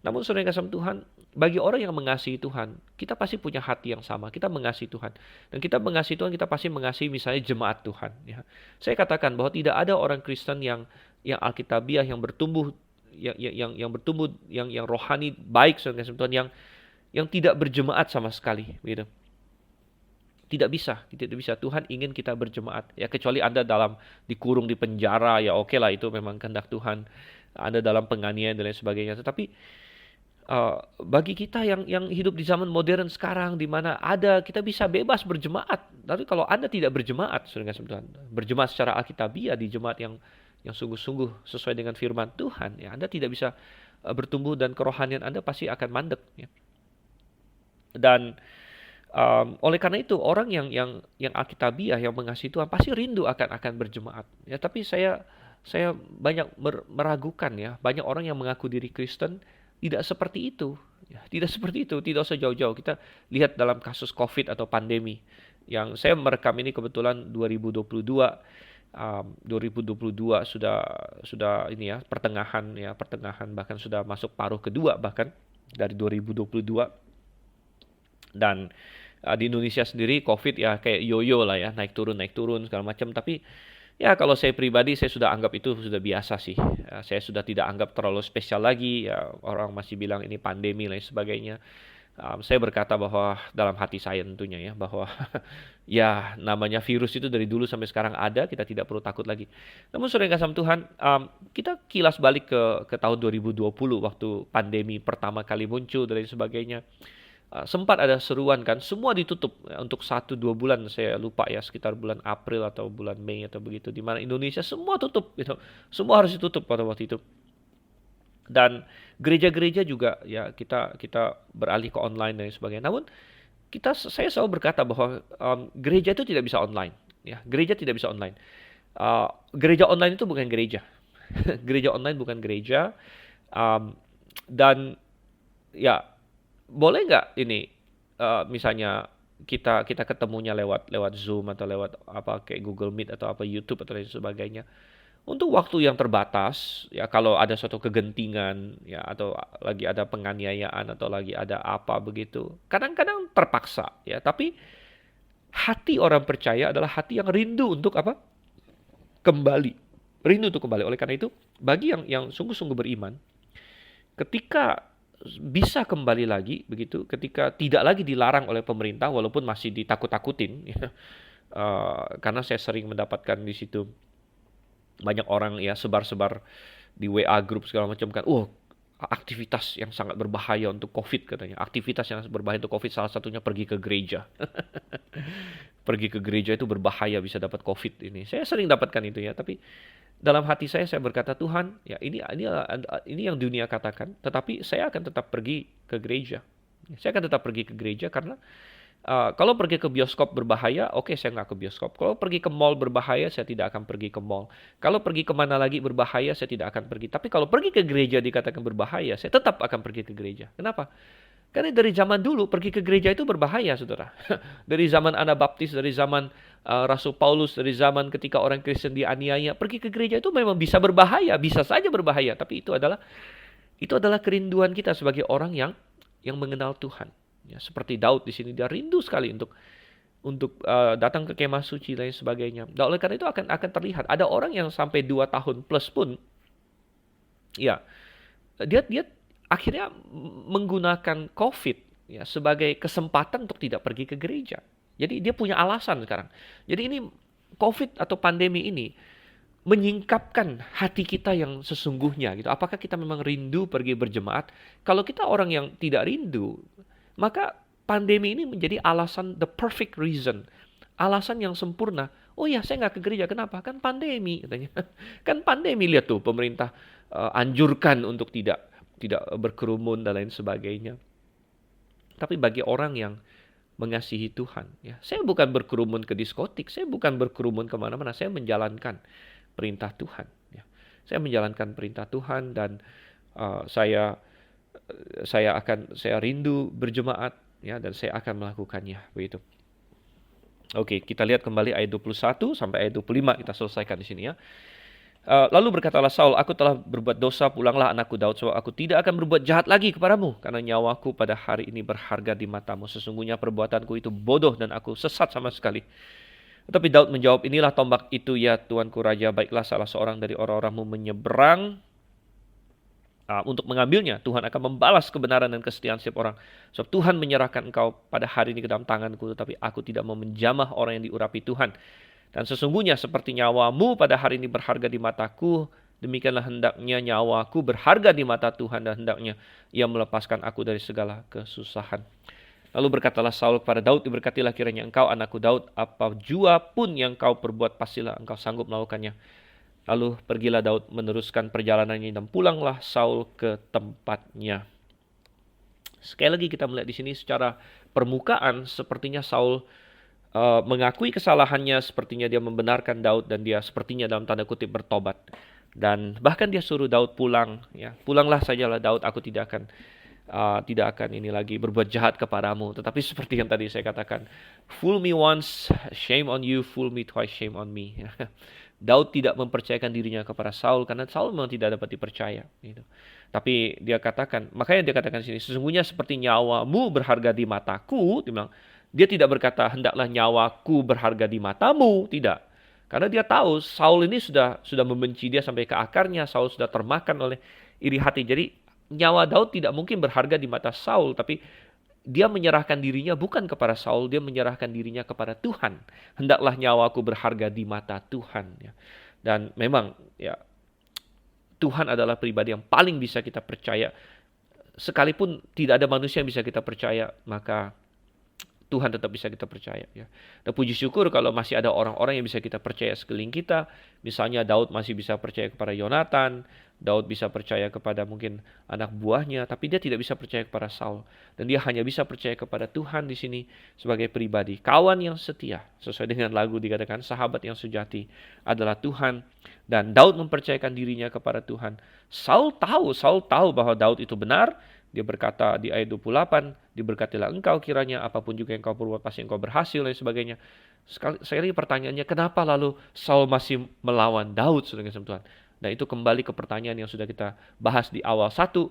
Namun saudara kasih Tuhan, bagi orang yang mengasihi Tuhan, kita pasti punya hati yang sama. Kita mengasihi Tuhan. Dan kita mengasihi Tuhan, kita pasti mengasihi misalnya jemaat Tuhan. Ya. Saya katakan bahwa tidak ada orang Kristen yang alkitabiah, yang bertumbuh, yang rohani baik, saudara kasih Tuhan, yang tidak berjemaat sama sekali. Gitu. Tidak bisa. Tuhan ingin kita berjemaat. Ya, kecuali Anda dikurung di penjara, ya oke lah, itu memang kehendak Tuhan. Anda dalam penganiayaan dan lain sebagainya. Tetapi bagi kita yang hidup di zaman modern sekarang, di mana kita bisa bebas berjemaat. Tapi kalau Anda tidak berjemaat, saudara kasih Tuhan, berjemaat secara alkitabiah di jemaat yang sungguh-sungguh sesuai dengan firman Tuhan, ya Anda tidak bisa bertumbuh, dan kerohanian Anda pasti akan mandek. Ya. Dan Oleh karena itu orang yang alkitabiah, yang mengasihi Tuhan pasti rindu akan berjemaat. Ya, tapi saya banyak meragukan ya, banyak orang yang mengaku diri Kristen tidak seperti itu. Ya, tidak seperti itu, tidak usah jauh-jauh. Kita lihat dalam kasus COVID atau pandemi. Yang saya merekam ini kebetulan 2022. 2022 sudah ini ya, pertengahan bahkan sudah masuk paruh kedua bahkan dari 2022. Dan di Indonesia sendiri COVID ya kayak yoyo lah ya, naik turun segala macam. Tapi ya kalau saya pribadi saya sudah anggap itu sudah biasa sih. Saya sudah tidak anggap terlalu spesial lagi. Ya, orang masih bilang ini pandemi dan sebagainya. Saya berkata bahwa dalam hati saya tentunya ya bahwa ya namanya virus itu dari dulu sampai sekarang ada, kita tidak perlu takut lagi. Namun saudara yang kasih Tuhan, kita kilas balik ke tahun 2020 waktu pandemi pertama kali muncul dan sebagainya. Sempat ada seruan kan, semua ditutup ya, untuk 1-2 bulan, saya lupa ya, sekitar bulan April atau bulan Mei atau begitu, di mana Indonesia semua tutup gitu. Semua harus ditutup pada waktu itu. Dan gereja-gereja juga ya kita beralih ke online dan sebagainya. Namun saya selalu berkata bahwa gereja itu tidak bisa online. Ya, gereja tidak bisa online. Gereja online itu bukan gereja. Gereja online bukan gereja. Dan ya boleh nggak ini misalnya kita ketemunya lewat Zoom atau lewat apa kayak Google Meet atau apa YouTube atau lain sebagainya. Untuk waktu yang terbatas, ya kalau ada suatu kegentingan, ya atau lagi ada penganiayaan atau lagi ada apa begitu, kadang-kadang terpaksa, ya. Tapi hati orang percaya adalah hati yang rindu untuk apa? Kembali, rindu untuk kembali. Oleh karena itu, bagi yang sungguh-sungguh beriman, ketika bisa kembali lagi begitu, ketika tidak lagi dilarang oleh pemerintah, walaupun masih ditakut-takutin, ya, karena saya sering mendapatkan di situ banyak orang ya sebar-sebar di WA grup segala macam kan. Aktivitas yang sangat berbahaya untuk COVID katanya. Aktivitas yang berbahaya untuk COVID salah satunya pergi ke gereja. Pergi ke gereja itu berbahaya, bisa dapat COVID ini. Saya sering dapatkan itu ya, tapi dalam hati saya berkata, Tuhan, ya ini yang dunia katakan, tetapi saya akan tetap pergi ke gereja. Saya akan tetap pergi ke gereja karena kalau pergi ke bioskop berbahaya, oke, saya nggak ke bioskop. Kalau pergi ke mall berbahaya, saya tidak akan pergi ke mall. Kalau pergi kemana lagi berbahaya, saya tidak akan pergi. Tapi kalau pergi ke gereja dikatakan berbahaya, saya tetap akan pergi ke gereja. Kenapa? Karena dari zaman dulu pergi ke gereja itu berbahaya, saudara. Dari zaman Anabaptis, dari zaman Rasul Paulus, dari zaman ketika orang Kristen dianiaya, pergi ke gereja itu memang bisa berbahaya, bisa saja berbahaya. Tapi itu adalah kerinduan kita sebagai orang yang mengenal Tuhan. Ya, seperti Daud di sini, dia rindu sekali untuk datang ke kemah suci dan sebagainya. Dan oleh karena itu akan terlihat ada orang yang sampai 2 tahun plus pun, ya dia akhirnya menggunakan COVID ya sebagai kesempatan untuk tidak pergi ke gereja. Jadi dia punya alasan sekarang. Jadi ini COVID atau pandemi ini menyingkapkan hati kita yang sesungguhnya gitu. Apakah kita memang rindu pergi berjemaat? Kalau kita orang yang tidak rindu, maka pandemi ini menjadi alasan, the perfect reason. Alasan yang sempurna. Oh ya, saya nggak ke gereja. Kenapa? Kan pandemi katanya. Kan pandemi, lihat tuh pemerintah anjurkan untuk tidak berkerumun dan lain sebagainya. Tapi bagi orang yang mengasihi Tuhan, ya, saya bukan berkerumun ke diskotik, saya bukan berkerumun kemana-mana, saya menjalankan perintah Tuhan. Ya. Saya menjalankan perintah Tuhan dan saya rindu berjemaat ya, dan saya akan melakukannya begitu. Oke, kita lihat kembali ayat 21 sampai ayat 25, kita selesaikan di sini ya. Lalu berkatalah Saul, aku telah berbuat dosa, pulanglah anakku Daud, sebab aku tidak akan berbuat jahat lagi kepadamu, karena nyawaku pada hari ini berharga di matamu. Sesungguhnya perbuatanku itu bodoh dan aku sesat sama sekali. Tetapi Daud menjawab, inilah tombak itu ya Tuanku Raja, baiklah salah seorang dari orang-orangmu menyeberang untuk mengambilnya. Tuhan akan membalas kebenaran dan kesetiaan setiap orang. Sebab Tuhan menyerahkan engkau pada hari ini ke dalam tanganku, tetapi aku tidak mau menjamah orang yang diurapi Tuhan. Dan sesungguhnya seperti nyawamu pada hari ini berharga di mataku, demikianlah hendaknya nyawaku berharga di mata Tuhan, dan hendaknya ia melepaskan aku dari segala kesusahan. Lalu berkatalah Saul kepada Daud, diberkatilah kiranya engkau anakku Daud, apa jua pun yang kau perbuat pastilah engkau sanggup melakukannya. Lalu pergilah Daud meneruskan perjalanannya dan pulanglah Saul ke tempatnya. Sekali lagi kita melihat di sini secara permukaan sepertinya Saul mengakui kesalahannya, sepertinya dia membenarkan Daud dan dia sepertinya dalam tanda kutip bertobat. Dan bahkan dia suruh Daud pulang, ya. Pulanglah sajalah Daud, aku tidak akan ini lagi berbuat jahat kepadamu. Tetapi seperti yang tadi saya katakan, fool me once, shame on you, fool me twice, shame on me. Daud tidak mempercayakan dirinya kepada Saul karena Saul memang tidak dapat dipercaya. Gitu. Tapi dia katakan, makanya dia katakan di sini, sesungguhnya seperti nyawamu berharga di mataku, dia bilang, dia tidak berkata, hendaklah nyawaku berharga di matamu. Tidak. Karena dia tahu Saul ini sudah membenci dia sampai ke akarnya. Saul sudah termakan oleh iri hati. Jadi nyawa Daud tidak mungkin berharga di mata Saul. Tapi dia menyerahkan dirinya bukan kepada Saul. Dia menyerahkan dirinya kepada Tuhan. Hendaklah nyawaku berharga di mata Tuhan. Ya. Dan memang ya Tuhan adalah pribadi yang paling bisa kita percaya. Sekalipun tidak ada manusia yang bisa kita percaya, maka Tuhan tetap bisa kita percaya. Ya. Dan puji syukur kalau masih ada orang-orang yang bisa kita percaya sekeliling kita. Misalnya Daud masih bisa percaya kepada Yonatan. Daud bisa percaya kepada mungkin anak buahnya. Tapi dia tidak bisa percaya kepada Saul. Dan dia hanya bisa percaya kepada Tuhan di sini sebagai pribadi. Kawan yang setia. Sesuai dengan lagu dikatakan sahabat yang sejati adalah Tuhan. Dan Daud mempercayakan dirinya kepada Tuhan. Saul tahu bahwa Daud itu benar. Dia berkata di ayat 28, diberkatilah engkau kiranya, apapun juga yang kau perbuat pasti engkau berhasil, dan sebagainya. Sekali pertanyaannya, kenapa lalu Saul masih melawan Daud, saudara kasih Tuhan? Dan itu kembali ke pertanyaan yang sudah kita bahas di awal. Satu,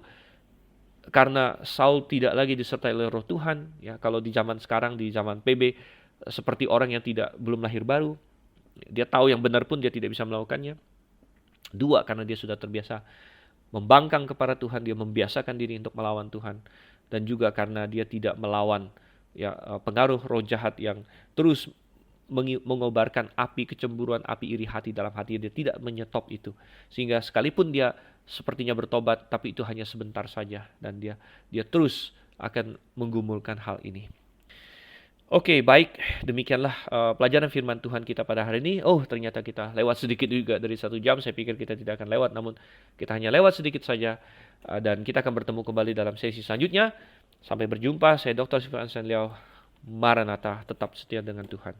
karena Saul tidak lagi disertai oleh roh Tuhan. Ya, kalau di zaman sekarang, di zaman PB, seperti orang yang belum lahir baru. Dia tahu yang benar pun dia tidak bisa melakukannya. Dua, karena dia sudah terbiasa membangkang kepada Tuhan, dia membiasakan diri untuk melawan Tuhan. Dan juga karena dia tidak melawan pengaruh roh jahat yang terus mengobarkan api kecemburuan, api iri hati dalam hati. Dia tidak menyetop itu. Sehingga sekalipun dia sepertinya bertobat, tapi itu hanya sebentar saja. Dan dia terus akan menggumulkan hal ini. Oke, baik. Demikianlah pelajaran firman Tuhan kita pada hari ini. Oh, ternyata kita lewat sedikit juga dari 1 jam. Saya pikir kita tidak akan lewat, namun kita hanya lewat sedikit saja. Dan kita akan bertemu kembali dalam sesi selanjutnya. Sampai berjumpa. Saya Dr. Sifan Sanliao. Maranatha, tetap setia dengan Tuhan.